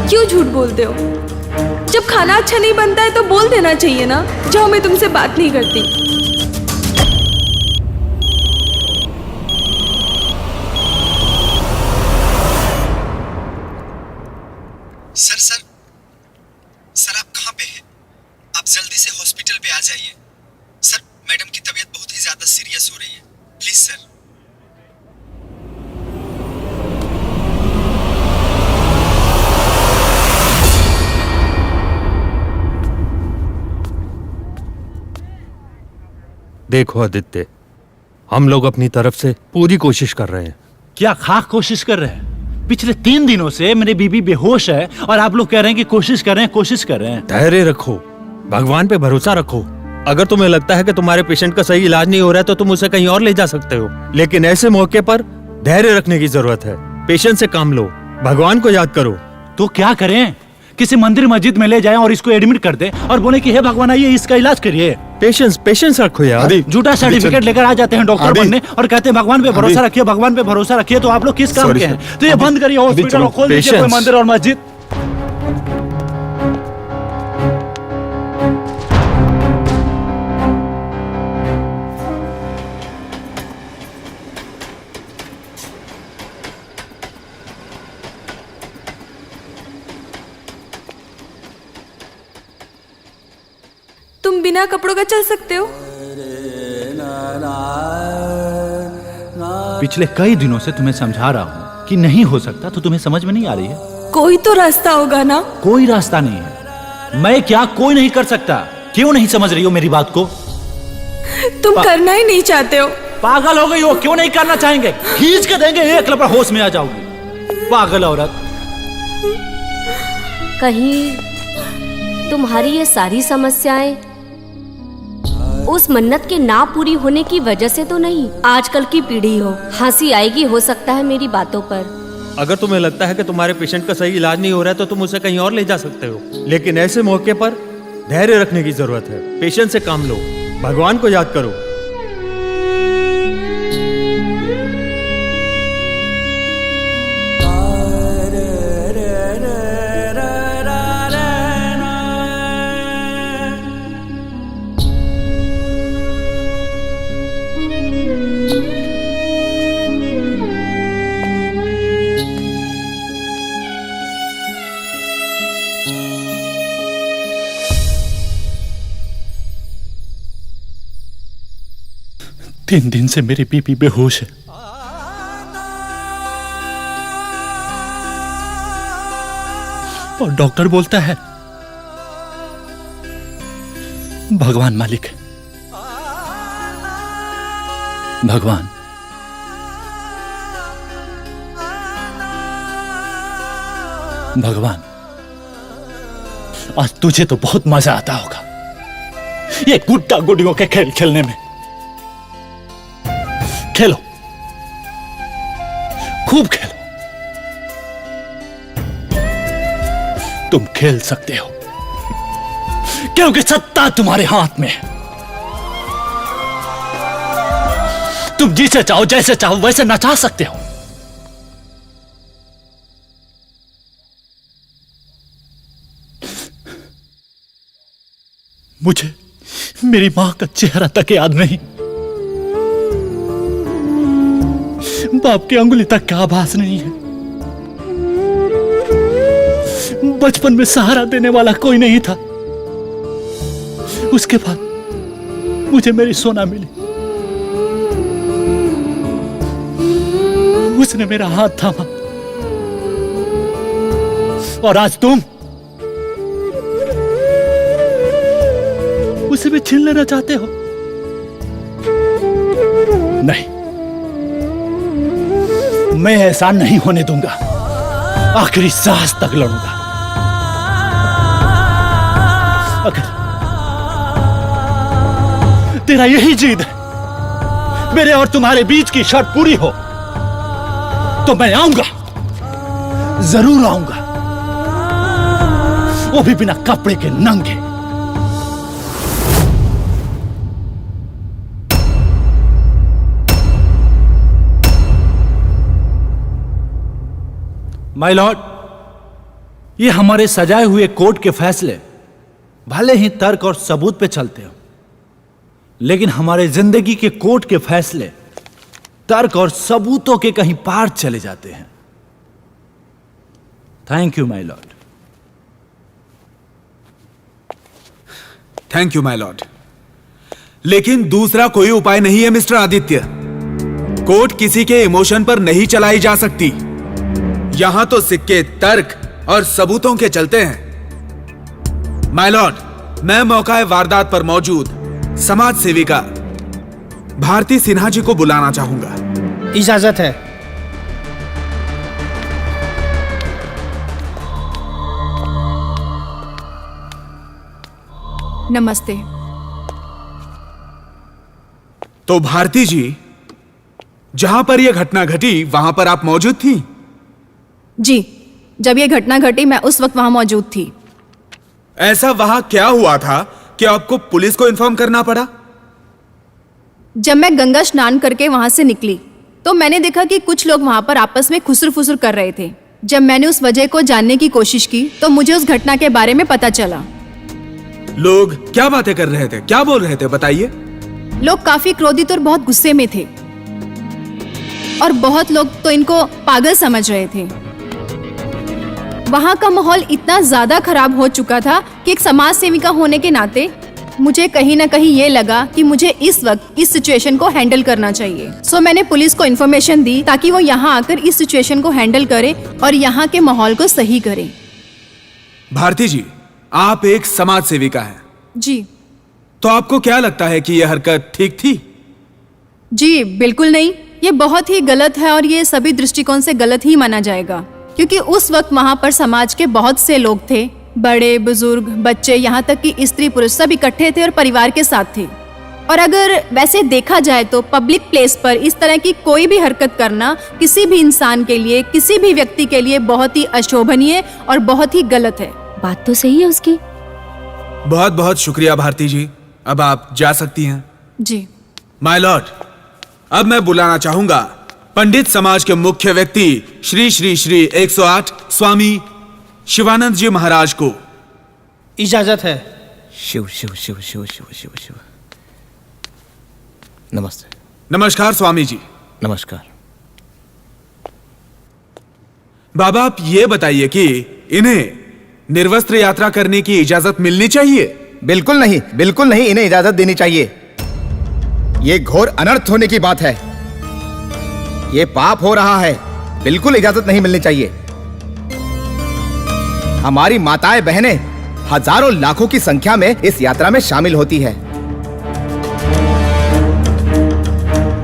क्यों झूठ बोलते हो? जब खाना अच्छा नहीं बनता है तो बोल देना चाहिए ना। जाओ, मैं तुमसे बात नहीं करती। सर आप कहाँ पे हैं? आप जल्दी से हॉस्पिटल पे आ जाइए। सर मैडम की तबीयत बहुत ही ज्यादा सीरियस हो रही है, प्लीज सर। देखो आदित्य, हम लोग अपनी तरफ से पूरी कोशिश कर रहे हैं। क्या खाक कोशिश कर रहे हैं? पिछले 3 दिनों से मेरी बीबी बेहोश है और आप लोग कह रहे हैं कि कोशिश कर रहे हैं, कोशिश कर रहे हैं। धैर्य रखो, भगवान पे भरोसा रखो। अगर तुम्हें लगता है कि तुम्हारे पेशेंट का सही इलाज नहीं हो रहा है तो तुम उसे कहीं और ले जा सकते हो, लेकिन ऐसे मौके पर धैर्य रखने की जरूरत है। पेशेंट से काम लो, भगवान को याद करो, तो क्या करें? किसी मंदिर मस्जिद में ले जाएं और इसको एडमिट कर दें और बोले कि हे भगवान आइए इसका इलाज करिए। पेशेंस रखो यार। झूठा सर्टिफिकेट लेकर आ जाते हैं डॉक्टर बनने और कहते हैं भगवान पे भरोसा रखिए, भगवान पे भरोसा रखिए। तो आप लोग किस काम के हैं? तो ये बंद करिए हॉस्पिटल और खोल दीजिए कोई मंदिर और मस्जिद। तुम बिना कपड़ों का चल सकते हो? पिछले कई दिनों से तुम्हें समझा रहा हूँ कि नहीं हो सकता, तो तुम्हें समझ में नहीं आ रही है। कोई तो रास्ता होगा ना? कोई रास्ता नहीं है। मैं क्या कोई नहीं कर सकता? क्यों नहीं समझ रही हो मेरी बात को? तुम करना ही नहीं चाहते हो। पागल हो गई हो? क्यों नहीं करना चाहेंगे? खींच के देंगे एक लपड़ा, होश में आ जाओगी। पागल औरत। कहीं तुम्हारी ये सारी समस्याएं उस मन्नत के ना पूरी होने की वजह से तो नहीं आजकल की पीढ़ी हो? हंसी आएगी हो सकता है मेरी बातों पर। अगर तुम्हें लगता है कि तुम्हारे पेशेंट का सही इलाज नहीं हो रहा है तो तुम उसे कहीं और ले जा सकते हो, लेकिन ऐसे मौके पर धैर्य रखने की जरूरत है। पेशेंस से काम लो, भगवान को याद करो। तीन दिन से मेरी बीबी बेहोश है। और डॉक्टर बोलता है भगवान मालिक है। भगवान भगवान आज तुझे तो बहुत मजा आता होगा ये गुड्डा गुडियों के खेल खेलने में। खेलो, खूब खेलो। तुम खेल सकते हो क्योंकि सत्ता तुम्हारे हाथ में है। तुम जिसे चाहो जैसे चाहो वैसे नचा सकते हो। मुझे मेरी मां का चेहरा तक याद नहीं, बाप की अंगुली तक का आभास नहीं है। बचपन में सहारा देने वाला कोई नहीं था। उसके बाद मुझे मेरी सोना मिली, उसने मेरा हाथ थामा और आज तुम उसे भी छीन लेना चाहते हो। नहीं, मैं ऐसा नहीं होने दूंगा। आखिरी सांस तक लड़ूंगा। अगर तेरा यही जिद है मेरे और तुम्हारे बीच की शर्त पूरी हो तो मैं आऊंगा, जरूर आऊंगा, वो भी बिना कपड़े के नंगे। माय लॉर्ड, ये हमारे सजाए हुए कोर्ट के फैसले भले ही तर्क और सबूत पे चलते हो, लेकिन हमारे जिंदगी के कोर्ट के फैसले तर्क और सबूतों के कहीं पार चले जाते हैं। Thank you my Lord. Thank you my Lord. लेकिन दूसरा कोई उपाय नहीं है मिस्टर आदित्य। कोर्ट किसी के इमोशन पर नहीं चलाई जा सकती। यहां तो सिक्के तर्क और सबूतों के चलते हैं। माय लॉर्ड, मैं मौका वारदात पर मौजूद समाज सेविका भारती सिन्हा जी को बुलाना चाहूंगा। इजाजत है। नमस्ते। तो भारती जी, जहां पर यह घटना घटी वहां पर आप मौजूद थी? जी, जब ये घटना घटी मैं उस वक्त वहां मौजूद थी। ऐसा वहां क्या हुआ था कि आपको पुलिस को इन्फॉर्म करना पड़ा? जब मैं गंगा स्नान करके वहां से निकली तो मैंने देखा कि कुछ लोग वहां पर आपस में खुसर फुसर कर रहे थे। जब मैंने उस वजह को जानने की कोशिश की तो मुझे उस घटना के बारे में पता चला। लोग क्या बातें कर रहे थे, क्या बोल रहे थे, बताइए। लोग काफी क्रोधित और बहुत गुस्से में थे और बहुत लोग तो इनको पागल समझ रहे थे। वहां का माहौल इतना ज्यादा खराब हो चुका था कि एक समाज सेविका होने के नाते मुझे कहीं ना कहीं ये लगा कि मुझे इस वक्त इस सिचुएशन को हैंडल करना चाहिए। सो मैंने पुलिस को इन्फॉर्मेशन दी ताकि वो यहाँ आकर इस सिचुएशन को हैंडल करे और यहाँ के माहौल को सही करे। भारती जी, आप एक समाज सेविका हैं। जी। तो आपको क्या लगता है कि यह हरकत ठीक थी? जी बिल्कुल नहीं, ये बहुत ही गलत है और ये सभी दृष्टिकोण से गलत ही माना जाएगा, क्योंकि उस वक्त वहाँ पर समाज के बहुत से लोग थे, बड़े बुजुर्ग बच्चे, यहाँ तक कि स्त्री पुरुष सब इकट्ठे थे और परिवार के साथ थे। और अगर वैसे देखा जाए तो पब्लिक प्लेस पर इस तरह की कोई भी हरकत करना किसी भी इंसान के लिए, किसी भी व्यक्ति के लिए बहुत ही अशोभनीय और बहुत ही गलत है। बात तो सही है उसकी। बहुत बहुत शुक्रिया भारती जी, अब आप जा सकती हैं। जी। माय लॉर्ड, अब मैं बुलाना चाहूंगा पंडित समाज के मुख्य व्यक्ति श्री श्री श्री 108 स्वामी शिवानंद जी महाराज को। इजाजत है। शिव शिव शिव शिव शिव शिव शिव। नमस्ते। नमस्कार स्वामी जी। नमस्कार। बाबा, आप ये बताइए कि इन्हें निर्वस्त्र यात्रा करने की इजाजत मिलनी चाहिए? बिल्कुल नहीं, बिल्कुल नहीं, इन्हें इजाजत देनी चाहिए। ये घोर अनर्थ होने की बात है, ये पाप हो रहा है, बिल्कुल इजाजत नहीं मिलनी चाहिए। हमारी माताएं बहनें हजारों लाखों की संख्या में इस यात्रा में शामिल होती है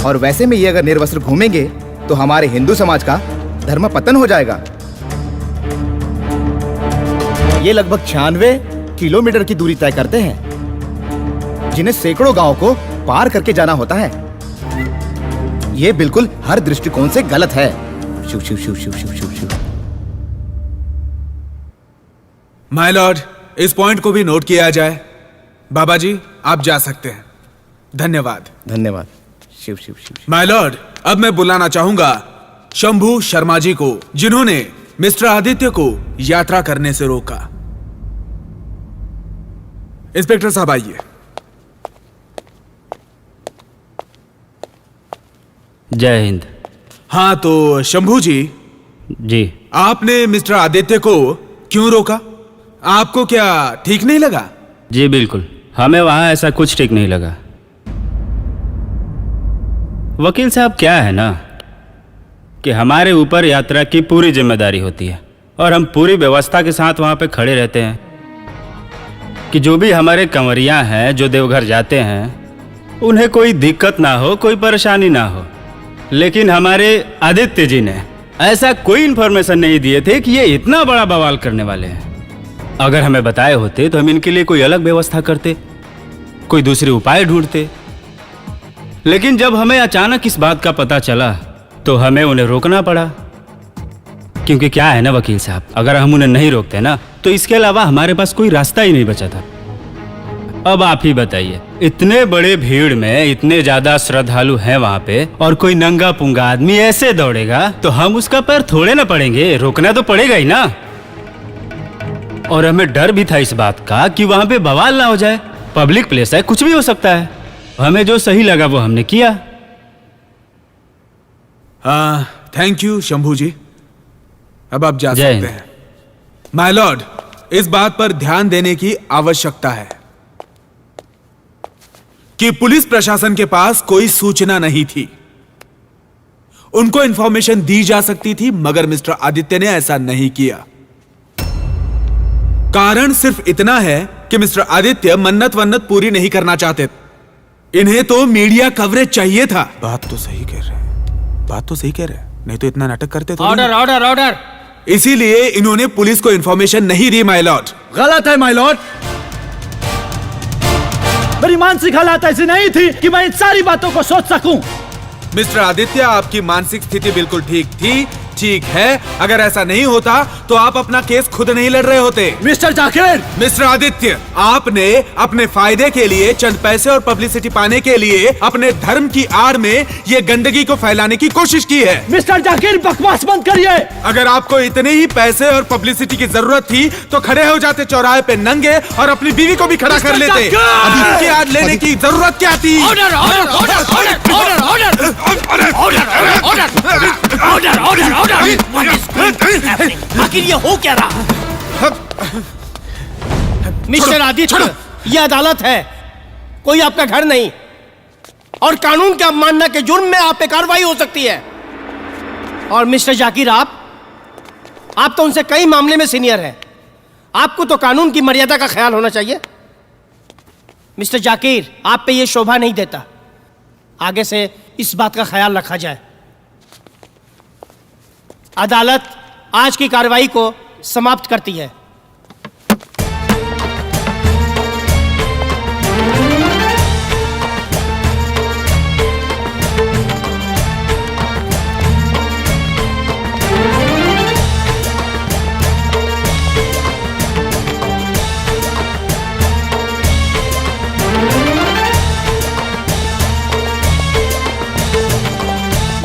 और वैसे में ये अगर निर्वस्त्र घूमेंगे तो हमारे हिंदू समाज का धर्म पतन हो जाएगा। ये लगभग 96 किलोमीटर की दूरी तय करते हैं, जिन्हें सैकड़ों गांवों को पार करके जाना होता है। ये बिल्कुल हर दृष्टिकोण से गलत है। शिव शिव शिव शिव शिव शिव शिव। माय लॉर्ड, इस पॉइंट को भी नोट किया जाए। बाबा जी, आप जा सकते हैं। धन्यवाद। धन्यवाद। शिव शिव शिव। माय लॉर्ड, अब मैं बुलाना चाहूंगा शंभू शर्मा जी को, जिन्होंने मिस्टर आदित्य को यात्रा करने से रोका। इंस्पेक्टर साहब आइए। जय हिंद। हाँ, तो शंभू जी, आपने मिस्टर आदित्य को क्यों रोका? आपको क्या ठीक नहीं लगा? जी बिल्कुल, हमें वहां ऐसा कुछ ठीक नहीं लगा। वकील साहब, क्या है ना कि हमारे ऊपर यात्रा की पूरी जिम्मेदारी होती है और हम पूरी व्यवस्था के साथ वहां पे खड़े रहते हैं कि जो भी हमारे कंवरियां हैं जो देवघर जाते हैं उन्हें कोई दिक्कत ना हो, कोई परेशानी ना हो। लेकिन हमारे आदित्य जी ने ऐसा कोई इन्फॉर्मेशन नहीं दिए थे कि ये इतना बड़ा बवाल करने वाले हैं। अगर हमें बताए होते तो हम इनके लिए कोई अलग व्यवस्था करते, कोई दूसरे उपाय ढूंढते। लेकिन जब हमें अचानक इस बात का पता चला तो हमें उन्हें रोकना पड़ा। क्योंकि क्या है ना वकील साहब, अगर हम उन्हें नहीं रोकते ना तो इसके अलावा हमारे पास कोई रास्ता ही नहीं बचा था। अब आप ही बताइए, इतने बड़े भीड़ में इतने ज्यादा श्रद्धालु हैं वहां पे और कोई नंगा पुंगा आदमी ऐसे दौड़ेगा तो हम उसका पैर थोड़े ना पड़ेंगे, रोकना तो पड़ेगा ही ना। और हमें डर भी था इस बात का कि वहां पे बवाल ना हो जाए, पब्लिक प्लेस है, कुछ भी हो सकता है। हमें जो सही लगा वो हमने किया। थैंक यू शंभू जी, अब आप जा सकते हैं। माय लॉर्ड, इस बात पर ध्यान देने की आवश्यकता है कि पुलिस प्रशासन के पास कोई सूचना नहीं थी। उनको इंफॉर्मेशन दी जा सकती थी, मगर मिस्टर आदित्य ने ऐसा नहीं किया। कारण सिर्फ इतना है कि मिस्टर आदित्य मन्नत वन्नत पूरी नहीं करना चाहते। इन्हें तो मीडिया कवरेज चाहिए था। बात तो सही कह रहे हैं, बात तो सही कह रहे हैं, नहीं तो इतना नाटक करते तो। Order order order. इसीलिए इन्होंने पुलिस को इंफॉर्मेशन नहीं दी माय लॉर्ड। गलत है माय लॉर्ड, मेरी मानसिक हालत ऐसी नहीं थी कि मैं इन सारी बातों को सोच सकूं। मिस्टर आदित्य, आपकी मानसिक स्थिति बिल्कुल ठीक थी, चीख है। अगर ऐसा नहीं होता तो आप अपना केस खुद नहीं लड़ रहे होते। मिस्टर जाकिर, मिस्टर आदित्य, आपने अपने फायदे के लिए, चंद पैसे और पब्लिसिटी पाने के लिए अपने धर्म की आड़ में ये गंदगी को फैलाने की कोशिश की है। मिस्टर जाकिर, बकवास बंद करिए। अगर आपको इतने ही पैसे और पब्लिसिटी की जरूरत थी तो खड़े हो जाते चौराहे पे नंगे और अपनी बीवी को भी खड़ा कर लेते। अब इनकी आड़ लेने की जरूरत क्या थी? Order order order order order order order order order. आखिर ये हो क्या रहा? मिस्टर आदित्य, ये अदालत है, कोई आपका घर नहीं, और कानून के अवमानना के जुर्म में आप पे कार्रवाई हो सकती है। और मिस्टर जाकिर, आप तो उनसे कई मामले में सीनियर हैं, आपको तो कानून की मर्यादा का ख्याल होना चाहिए। मिस्टर जाकिर, आप पे ये शोभा नहीं देता, आगे से इस बात का ख्याल रखा जाए। अदालत आज की कार्रवाई को समाप्त करती है।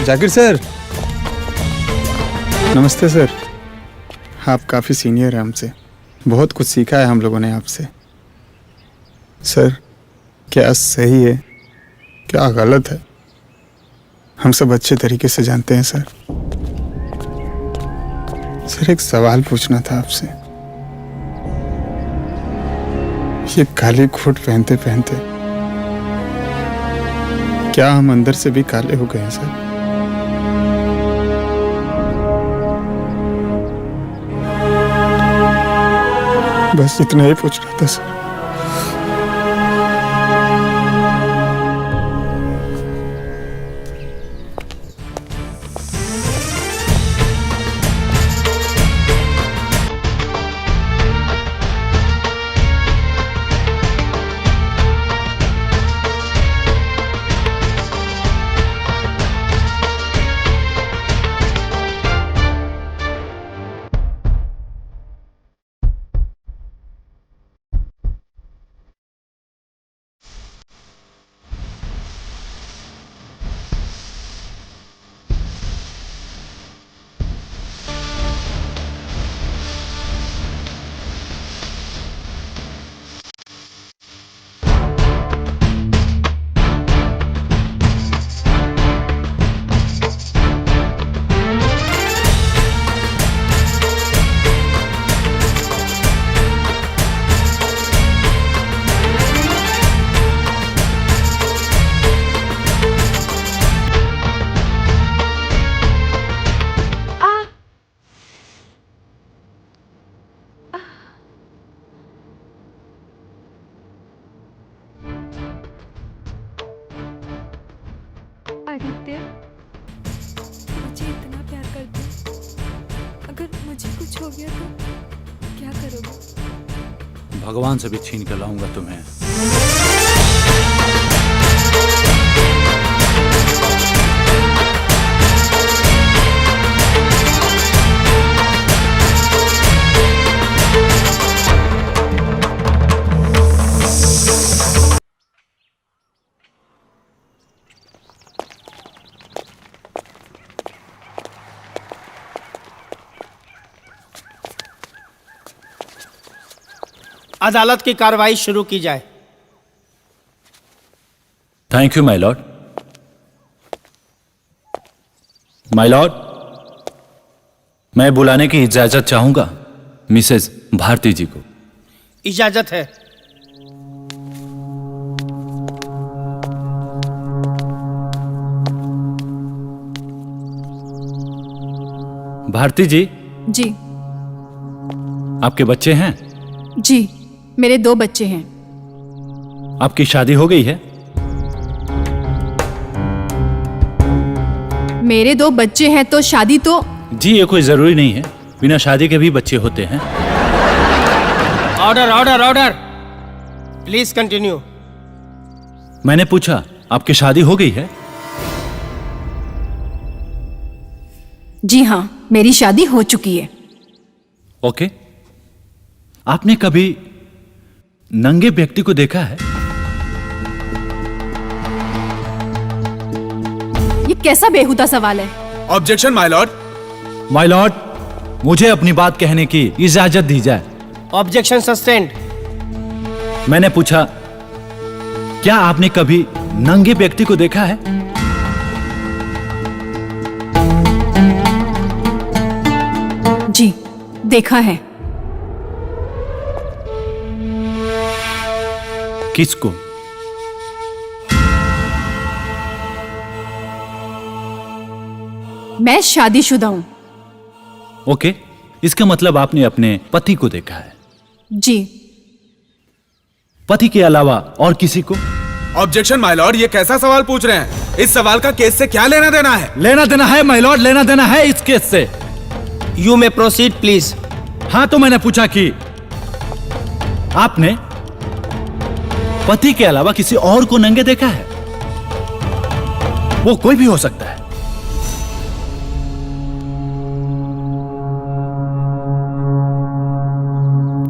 जाकिर सर, नमस्ते सर। आप काफ़ी सीनियर हैं हमसे, बहुत कुछ सीखा है हम लोगों ने आपसे। सर, क्या सही है, क्या गलत है, हम सब अच्छे तरीके से जानते हैं सर। सर, एक सवाल पूछना था आपसे। ये काली कोट पहनते पहनते क्या हम अंदर से भी काले हो गए हैं सर? बस इतना ही पूछ रहा था सर। आदित्य, मुझे इतना प्यार करते हो, अगर मुझे कुछ हो गया तो क्या करोगे? भगवान से भी छीन कर लाऊंगा तुम्हें। अदालत की कार्रवाई शुरू की जाए। Thank you my Lord. My Lord, मैं बुलाने की इजाजत चाहूंगा मिसेस भारती जी को। इजाजत है। भारती जी, जी आपके बच्चे हैं? जी, मेरे 2 बच्चे हैं। आपकी शादी हो गई है? मेरे 2 बच्चे हैं तो शादी तो। जी, ये कोई जरूरी नहीं है, बिना शादी के भी बच्चे होते हैं। Order order order, please continue. मैंने पूछा, आपकी शादी हो गई है? जी हाँ। मेरी शादी हो चुकी है। ओके, आपने कभी नंगे व्यक्ति को देखा है? ये कैसा बेहुदा सवाल है? Objection my Lord. My Lord, मुझे अपनी बात कहने की इजाजत दी जाए। Objection sustained. मैंने पूछा, क्या आपने कभी नंगे व्यक्ति को देखा है? जी, देखा है। किसको? मैं शादीशुदा हूं। ओके, इसका मतलब आपने अपने पति को देखा है। जी। पति के अलावा और किसी को? ऑब्जेक्शन माय लॉर्ड, ये कैसा सवाल पूछ रहे हैं? इस सवाल का केस से क्या लेना देना है? लेना देना है माय लॉर्ड, लेना देना है इस केस से। You may proceed please. हाँ, तो मैंने पूछा कि आपने पति के अलावा किसी और को नंगे देखा है? वो कोई भी हो सकता है।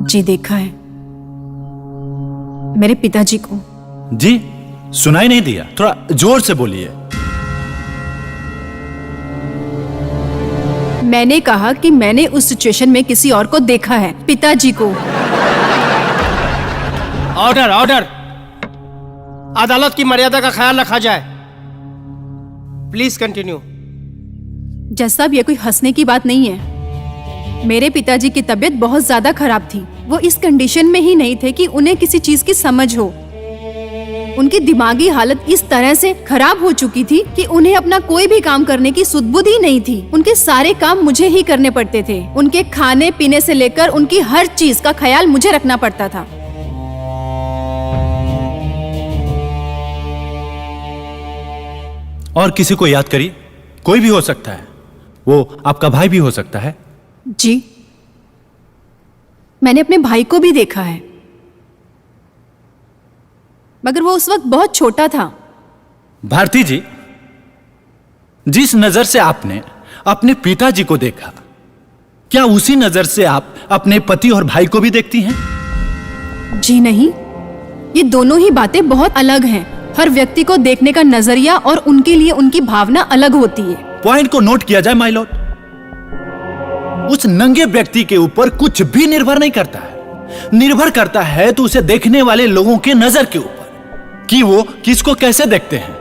जी, देखा है। मेरे पिताजी को। जी, सुनाई नहीं दिया, थोड़ा जोर से बोलिए। मैंने कहा कि मैंने उस सिचुएशन में किसी और को देखा है, पिताजी को। Order, order. अदालत की मर्यादा का ख्याल रखा जाए। Please continue. जज साहब, ये कोई हंसने की बात नहीं है। मेरे पिताजी की तबीयत बहुत ज्यादा खराब थी। वो इस कंडीशन में ही नहीं थे कि उन्हें किसी चीज की समझ हो। उनकी दिमागी हालत इस तरह से खराब हो चुकी थी कि उन्हें अपना कोई भी काम करने की सुध-बुध ही नहीं थी। उनके सारे काम मुझे ही करने पड़ते थे। उनके खाने पीने से लेकर उनकी हर चीज का ख्याल मुझे रखना पड़ता था। और किसी को याद करिए, कोई भी हो सकता है। वो आपका भाई भी हो सकता है। जी, मैंने अपने भाई को भी देखा है, मगर वो उस वक्त बहुत छोटा था। भारती जी, जिस नजर से आपने अपने पिताजी को देखा, क्या उसी नजर से आप अपने पति और भाई को भी देखती हैं? जी नहीं, ये दोनों ही बातें बहुत अलग हैं। हर व्यक्ति को देखने का नजरिया और उनके लिए उनकी भावना अलग होती है। पॉइंट को नोट किया जाए माय लॉर्ड। उस नंगे व्यक्ति के ऊपर कुछ भी निर्भर नहीं करता है। निर्भर करता है तो उसे देखने वाले लोगों के नजर के ऊपर, कि वो किसको कैसे देखते हैं।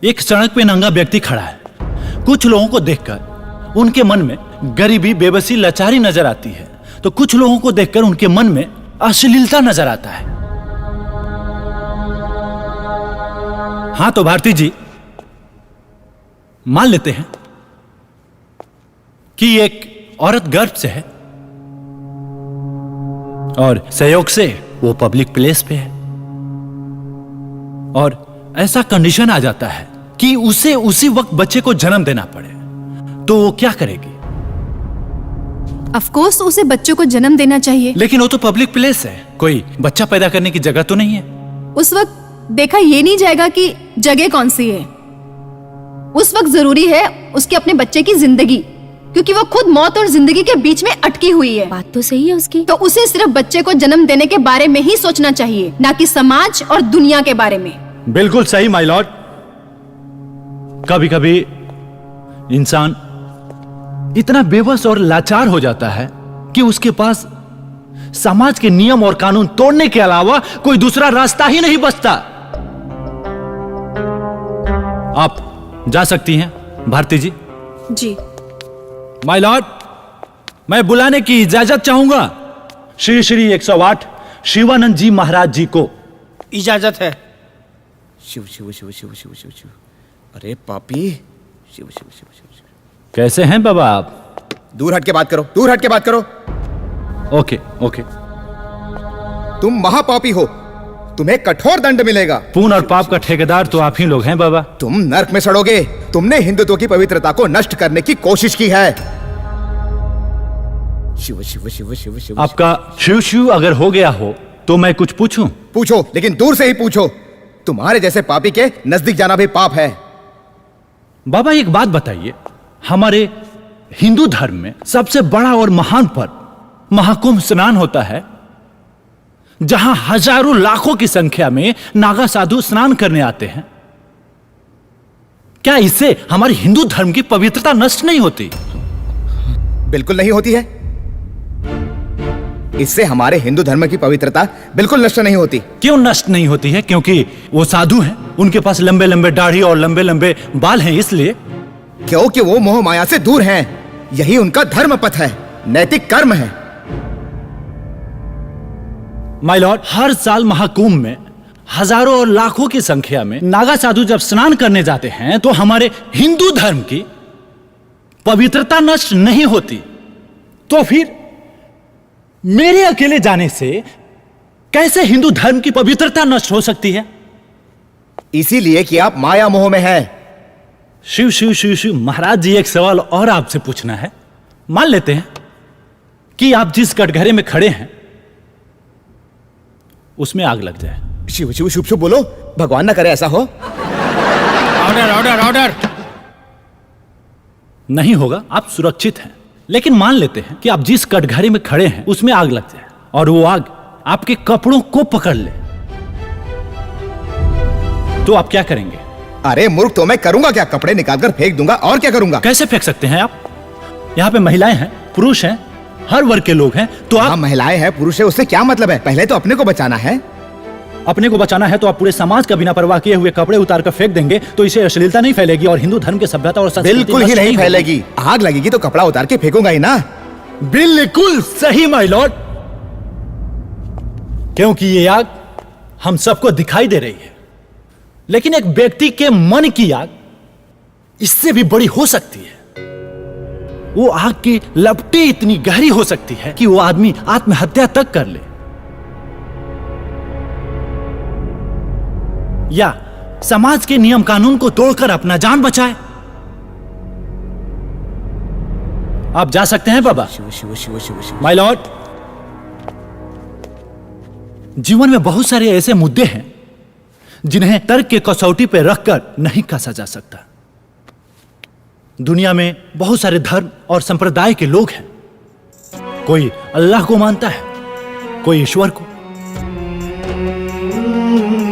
एक सड़क पे नंगा व्यक्ति खड़ा है, कुछ लोगों को देखकर उनके मन में गरीबी, बेबसी, लाचारी नजर आती है, तो कुछ लोगों को देखकर उनके मन में अश्लीलता नजर आता है। हाँ, तो भारती जी, मान लेते हैं कि एक औरत गर्भ से है और संयोग से वो पब्लिक प्लेस पे है, और ऐसा कंडीशन आ जाता है कि उसे उसी वक्त बच्चे को जन्म देना पड़े, तो वो क्या करेगी? ऑफ कोर्स उसे बच्चों को जन्म देना चाहिए। लेकिन वो तो पब्लिक प्लेस है, कोई बच्चा पैदा करने की जगह तो नहीं है। उस वक्त देखा ये नहीं जाएगा कि जगह कौन सी है। उस वक्त जरूरी है उसके अपने बच्चे की जिंदगी, क्योंकि वो खुद मौत और जिंदगी के बीच में अटकी हुई है। बात तो सही है उसकी। तो उसे सिर्फ बच्चे को जन्म देने के बारे में ही सोचना चाहिए, ना कि समाज और दुनिया के बारे में। बिल्कुल सही माय लॉर्ड। कभी कभी इंसान इतना बेबस और लाचार हो जाता है कि उसके पास समाज के नियम और कानून तोड़ने के अलावा कोई दूसरा रास्ता ही नहीं बचता। आप जा सकती हैं भारती जी। जी माय लॉर्ड, मैं बुलाने की इजाजत चाहूंगा श्री श्री 108 शिवानंद जी महाराज जी को। इजाजत है। शिव शिव शिव शिव शिव शिव शिव। अरे पापी, शिव शिव शिव शिव शिव। कैसे हैं बाबा आप? दूर हट के बात करो, दूर हट के बात करो। Okay okay. तुम महापापी हो, तुम्हें कठोर दंड मिलेगा। पुण्य और पाप का ठेकेदार तो आप ही लोग हैं बाबा। तुम नर्क में सड़ोगे। तुमने हिंदुत्व की पवित्रता को नष्ट करने की कोशिश की है। शिव शिव शिव शिव शिव। आपका शिव शिव अगर हो गया हो तो मैं कुछ पूछूं? पूछो, लेकिन दूर से ही पूछो। तुम्हारे जैसे पापी के नजदीक जाना भी पाप है। बाबा एक बात बताइए, हमारे हिंदू धर्म में सबसे बड़ा और महान पर्व महाकुंभ स्नान होता है, जहां हजारों लाखों की संख्या में नागा साधु स्नान करने आते हैं। क्या इससे हमारी हिंदू धर्म की पवित्रता नष्ट नहीं होती? बिल्कुल नहीं होती है। इससे हमारे हिंदू धर्म की पवित्रता बिल्कुल नष्ट नहीं होती। क्यों नष्ट नहीं होती है? क्योंकि वो साधु हैं, उनके पास लंबे लंबे दाढ़ी और लंबे लंबे बाल हैं, इसलिए। क्योंकि वो मोह माया से दूर हैं। यही उनका धर्म पथ है, नैतिक कर्म है। माय लॉर्ड, हर साल महाकुंभ में हजारों और लाखों की संख्या में नागा साधु जब स्नान करने जाते हैं तो हमारे हिंदू धर्म की पवित्रता नष्ट नहीं होती। तो फिर मेरे अकेले जाने से कैसे हिंदू धर्म की पवित्रता नष्ट हो सकती है? इसीलिए कि आप माया मोह में हैं। शिव शिव शिव शिव। महाराज जी, एक सवाल और आपसे पूछना है। मान लेते हैं कि आप जिस कटघरे में खड़े हैं उसमें आग लग जाए। शिव शिव शुभ शुभ बोलो, भगवान ना करे ऐसा हो। Order order order. नहीं होगा, आप सुरक्षित हैं। लेकिन मान लेते हैं कि आप जिस कटघरे में खड़े हैं उसमें आग लग जाए और वो आग आपके कपड़ों को पकड़ ले, तो आप क्या करेंगे? अरे मूर्ख, तो मैं करूंगा क्या? कपड़े निकालकर फेंक दूंगा। और क्या करूंगा? कैसे फेंक सकते हैं आप? यहाँ पे महिलाएं हैं, पुरुष हैं, हर वर्ग के लोग हैं। तो आप महिलाएं हैं, पुरुष है, उससे क्या मतलब है? पहले तो अपने को बचाना है। अपने को बचाना है तो आप पूरे समाज का बिना परवाह किए हुए कपड़े उतार कर फेंक देंगे तो इसे अश्लीलता नहीं फैलेगी और हिंदू धर्म की सभ्यता और संस्कृति बिल्कुल ही नहीं फैलेगी। आग लगेगी तो कपड़ा उतार के फेंकूंगा ही ना। बिल्कुल सही माय लॉर्ड, क्योंकि ये आग हम सबको दिखाई दे रही है, लेकिन एक व्यक्ति के मन की आग इससे भी बड़ी हो सकती है। वो आग की लपटें इतनी गहरी हो सकती है कि वो आदमी आत्महत्या तक कर ले या समाज के नियम कानून को तोड़कर अपना जान बचाए। आप जा सकते हैं बाबा। माय लॉर्ड, जीवन में बहुत सारे ऐसे मुद्दे हैं जिन्हें तर्क के कसौटी पर रखकर नहीं कसा जा सकता। दुनिया में बहुत सारे धर्म और संप्रदाय के लोग हैं। कोई अल्लाह को मानता है, कोई ईश्वर को,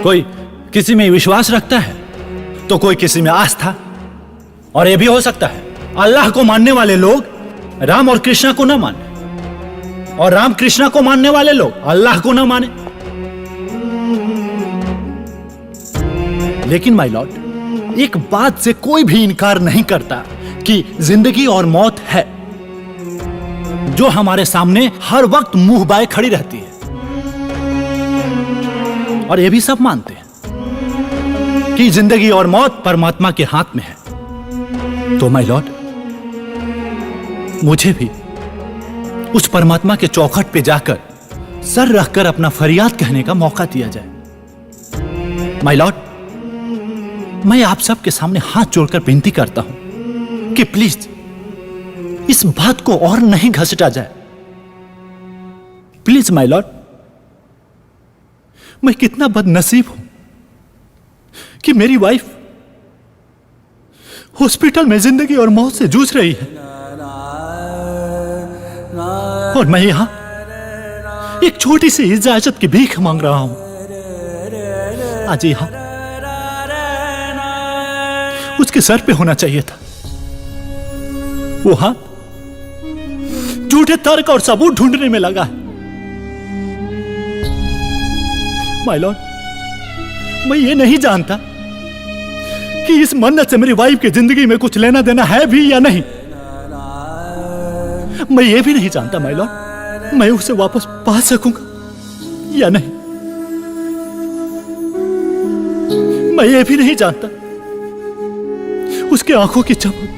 कोई किसी में विश्वास रखता है तो कोई किसी में आस्था। और यह भी हो सकता है अल्लाह को मानने वाले लोग राम और कृष्णा को ना माने और राम कृष्णा को मानने वाले लोग अल्लाह को ना माने। लेकिन माय लॉर्ड, एक बात से कोई भी इनकार नहीं करता कि जिंदगी और मौत है जो हमारे सामने हर वक्त मुंह बाए खड़ी रहती है। और यह भी सब मानते हैं कि जिंदगी और मौत परमात्मा के हाथ में है। तो माय लॉर्ड, मुझे भी उस परमात्मा के चौखट पे जाकर सर रखकर अपना फरियाद कहने का मौका दिया जाए। माय लॉर्ड, मैं आप सबके सामने हाथ जोड़कर विनती करता हूं कि प्लीज इस बात को और नहीं घसीटा जाए। प्लीज माय लॉर्ड, मैं कितना बदनसीब हूं कि मेरी वाइफ हॉस्पिटल में जिंदगी और मौत से जूझ रही है और मैं यहां एक छोटी सी इजाजत की भीख मांग रहा हूं। आज यहां उसके सर पे होना चाहिए था। वो हां झूठे तर्क और सबूत ढूंढने में लगा है। माय लॉर्ड, मैं ये नहीं जानता कि इस मन्नत से मेरी वाइफ की जिंदगी में कुछ लेना देना है भी या नहीं। मैं ये भी नहीं जानता माय लॉर्ड, मैं उसे वापस पा सकूंगा या नहीं। मैं ये भी नहीं जानता उसकी आंखों की चमक,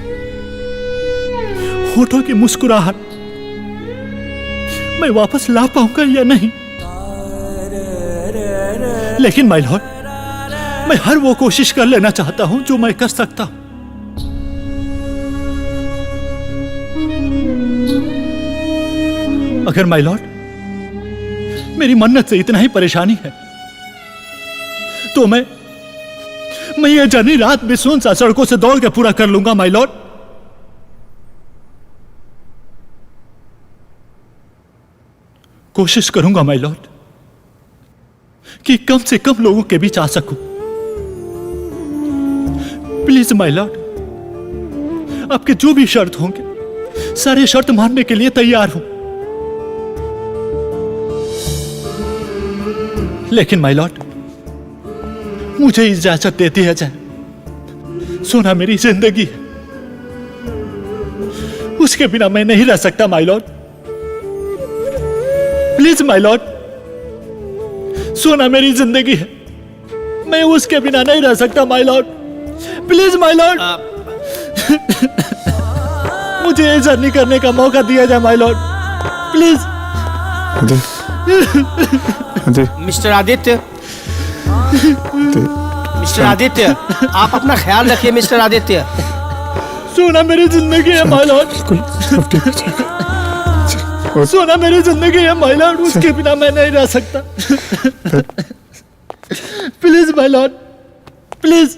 होठों की मुस्कुराहट मैं वापस ला पाऊंगा या नहीं। लेकिन माय लॉर्ड, मैं हर वो कोशिश कर लेना चाहता हूं जो मैं कर सकता हूं। अगर माय लॉर्ड मेरी मन्नत से इतना ही परेशानी है तो मैं ये जर्नी रात में सुनसा सड़कों से दौड़ के पूरा कर लूंगा माय लॉर्ड। कोशिश करूंगा माय लॉर्ड कि कम से कम लोगों के बीच आ सकूं। प्लीज माय लॉर्ड, आपके जो भी शर्त होंगे सारे शर्त मानने के लिए तैयार हूं। लेकिन माय लॉर्ड, मुझे इजाजत दे दिया जाए। सोना मेरी जिंदगी है, उसके बिना मैं नहीं रह सकता my Lord. Please my Lord, सोना मेरी जिंदगी है, मैं उसके बिना नहीं रह सकता my Lord. Please my Lord, मुझे ये जर्नी करने का मौका दिया जाए my Lord, please. Mister Aditya, mister Aditya, आप अपना ख्याल रखिए मिस्टर आदित्य। सोना मेरी जिंदगी है माय लॉर्ड, सोना मेरी जिंदगी है माय लॉर्ड, उसके बिना मैं नहीं रह सकता। Please my Lord, please.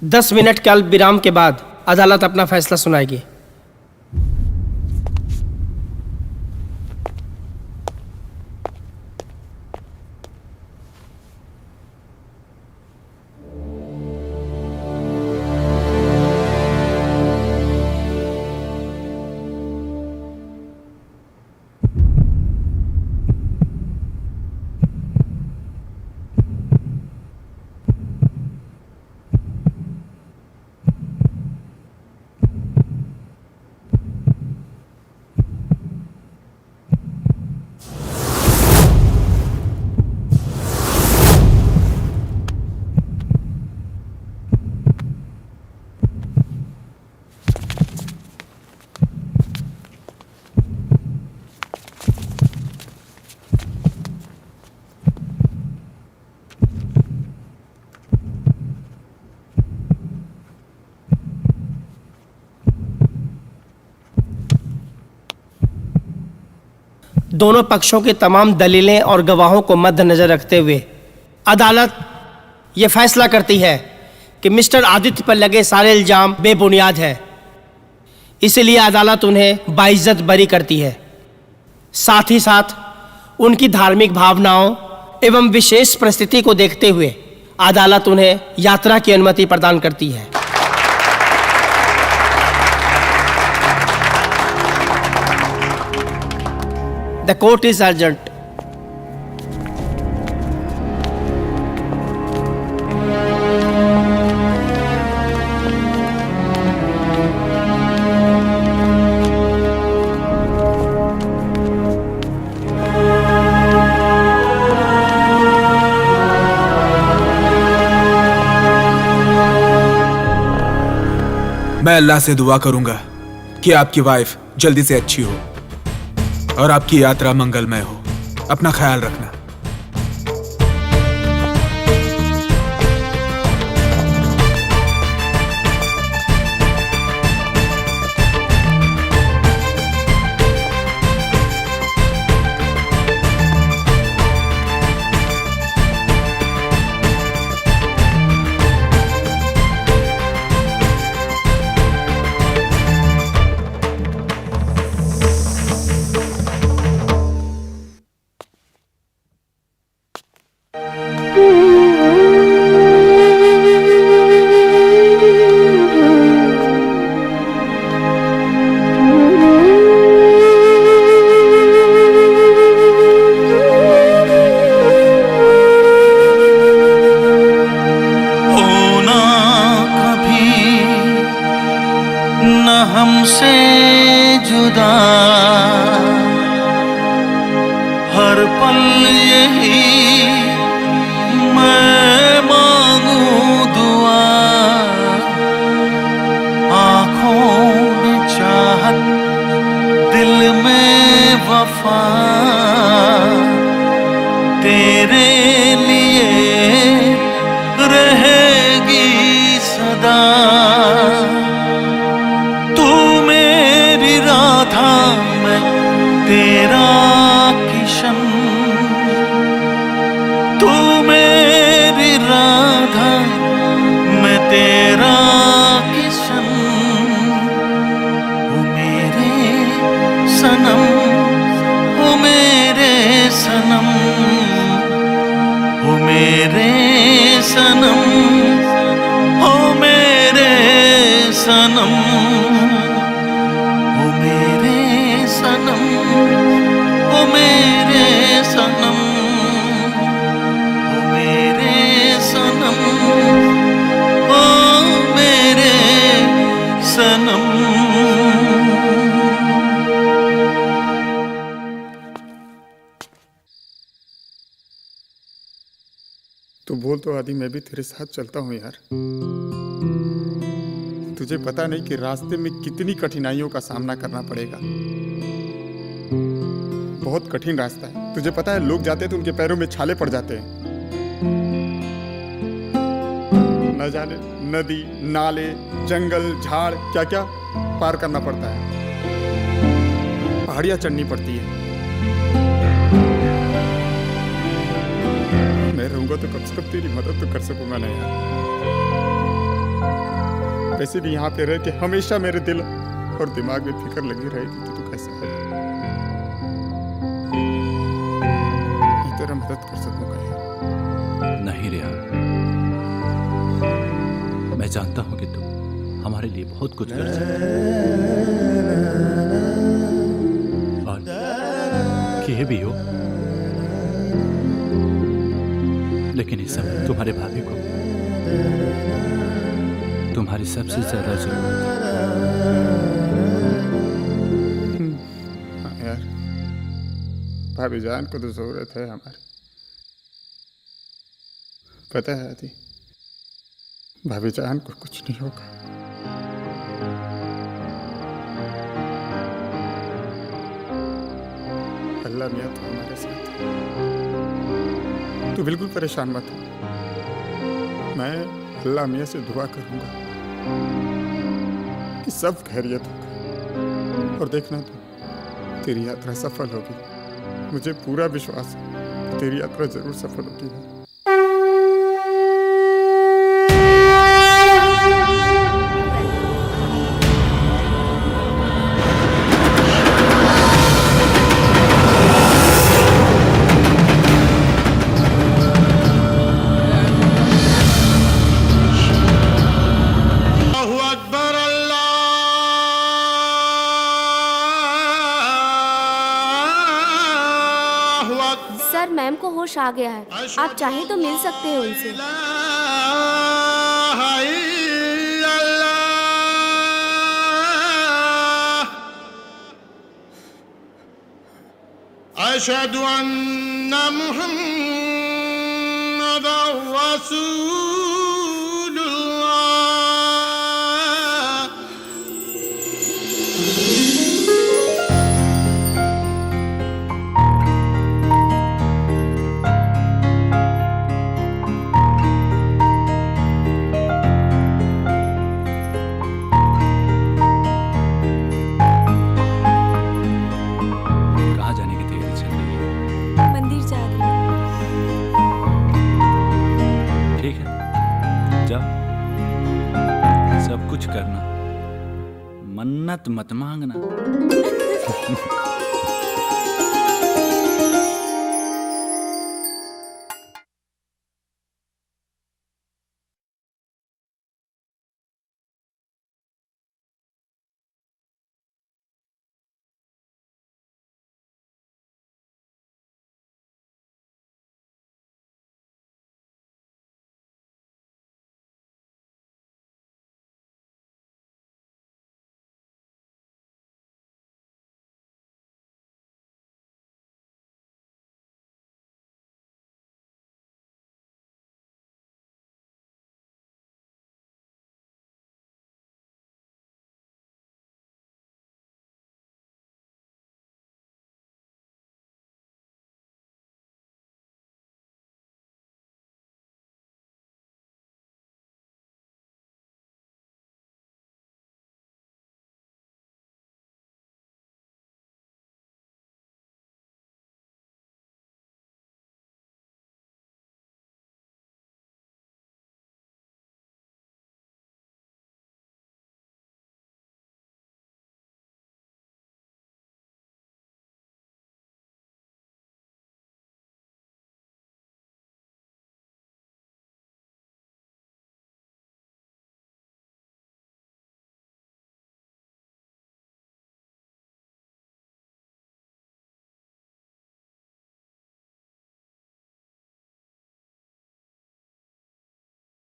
10 minute के अल्प विराम के बाद अदालत अपना फैसला सुनाएगी। दोनों पक्षों की तमाम दलीलें और गवाहों को मद्देनजर रखते हुए अदालत ये फैसला करती है कि मिस्टर आदित्य पर लगे सारे इल्जाम बेबुनियाद है। इसलिए अदालत उन्हें बाइज्जत बरी करती है। साथ ही साथ उनकी धार्मिक भावनाओं एवं विशेष परिस्थिति को देखते हुए अदालत उन्हें यात्रा की अनुमति प्रदान करती है। The court is adjourned. मैं अल्लाह से दुआ करूंगा कि आपकी वाइफ जल्दी से अच्छी हो और आपकी यात्रा मंगलमय हो। अपना ख्याल रखना। हमसे जुदा हर पल यही मैं मांगू दुआ। आँखों में चाहत दिल में वफा तेरे लिए रहेगी सदा। तेरा किशन तू मेरी राधा मैं तेरा किशन वो मेरे सनम मेरे सनम, ओ मेरे सनम, ओ मेरे सनम, ओ मेरे सनम, ओ मेरे सनम, ओ मेरे सनम। तू बोल तो आदि, मैं भी तेरे साथ चलता हूँ यार। तुझे पता नहीं कि रास्ते में कितनी कठिनाइयों का सामना करना पड़ेगा। बहुत कठिन रास्ता है। तुझे पता है लोग जाते हैं तो उनके पैरों में छाले पड़ जाते हैं। न जाने नदी, नाले, जंगल, झाड़ क्या क्या पार करना पड़ता है। पहाड़ियां चढ़नी पड़ती है। मैं रहूंगा तो कम से कम तेरी मदद तो कर सकूंगा ना यार। वैसे भी यहाँ पे रह के हमेशा मेरे दिल और दिमाग में फिक्र लगी रहेगी कि तू कैसा है। मैं तेरा मदद कर सकूंगा यार। नहीं रिया, मैं जानता हूं कि तुम हमारे लिए बहुत कुछ कर सकते हो और किए भी हो, लेकिन इस समय तुम्हारे भाभी को तुम्हारी सबसे ज्यादा जरूरत है। हाँ यार, भाभी जान को तो जरूरत है हमारी। पता है आदि, भाभी जान को कुछ नहीं होगा। अल्लाह मियां तो हमारे साथ है। तू बिल्कुल परेशान मत हो। मैं अल्लाह मियां से दुआ करूंगा कि सब खैरियत होगा। और देखना तू, तेरी यात्रा सफल होगी। मुझे पूरा विश्वास है तेरी यात्रा जरूर सफल होगी। सर, मैम को होश आ गया है, आप चाहें तो मिल सकते हैं उनसे। अशहदु अन्ना मुहम्मदर रसूलुल्लाह। मंदिर जा रही हूँ। ठीक है, जाओ। सब कुछ करना, मन्नत मत मांगना।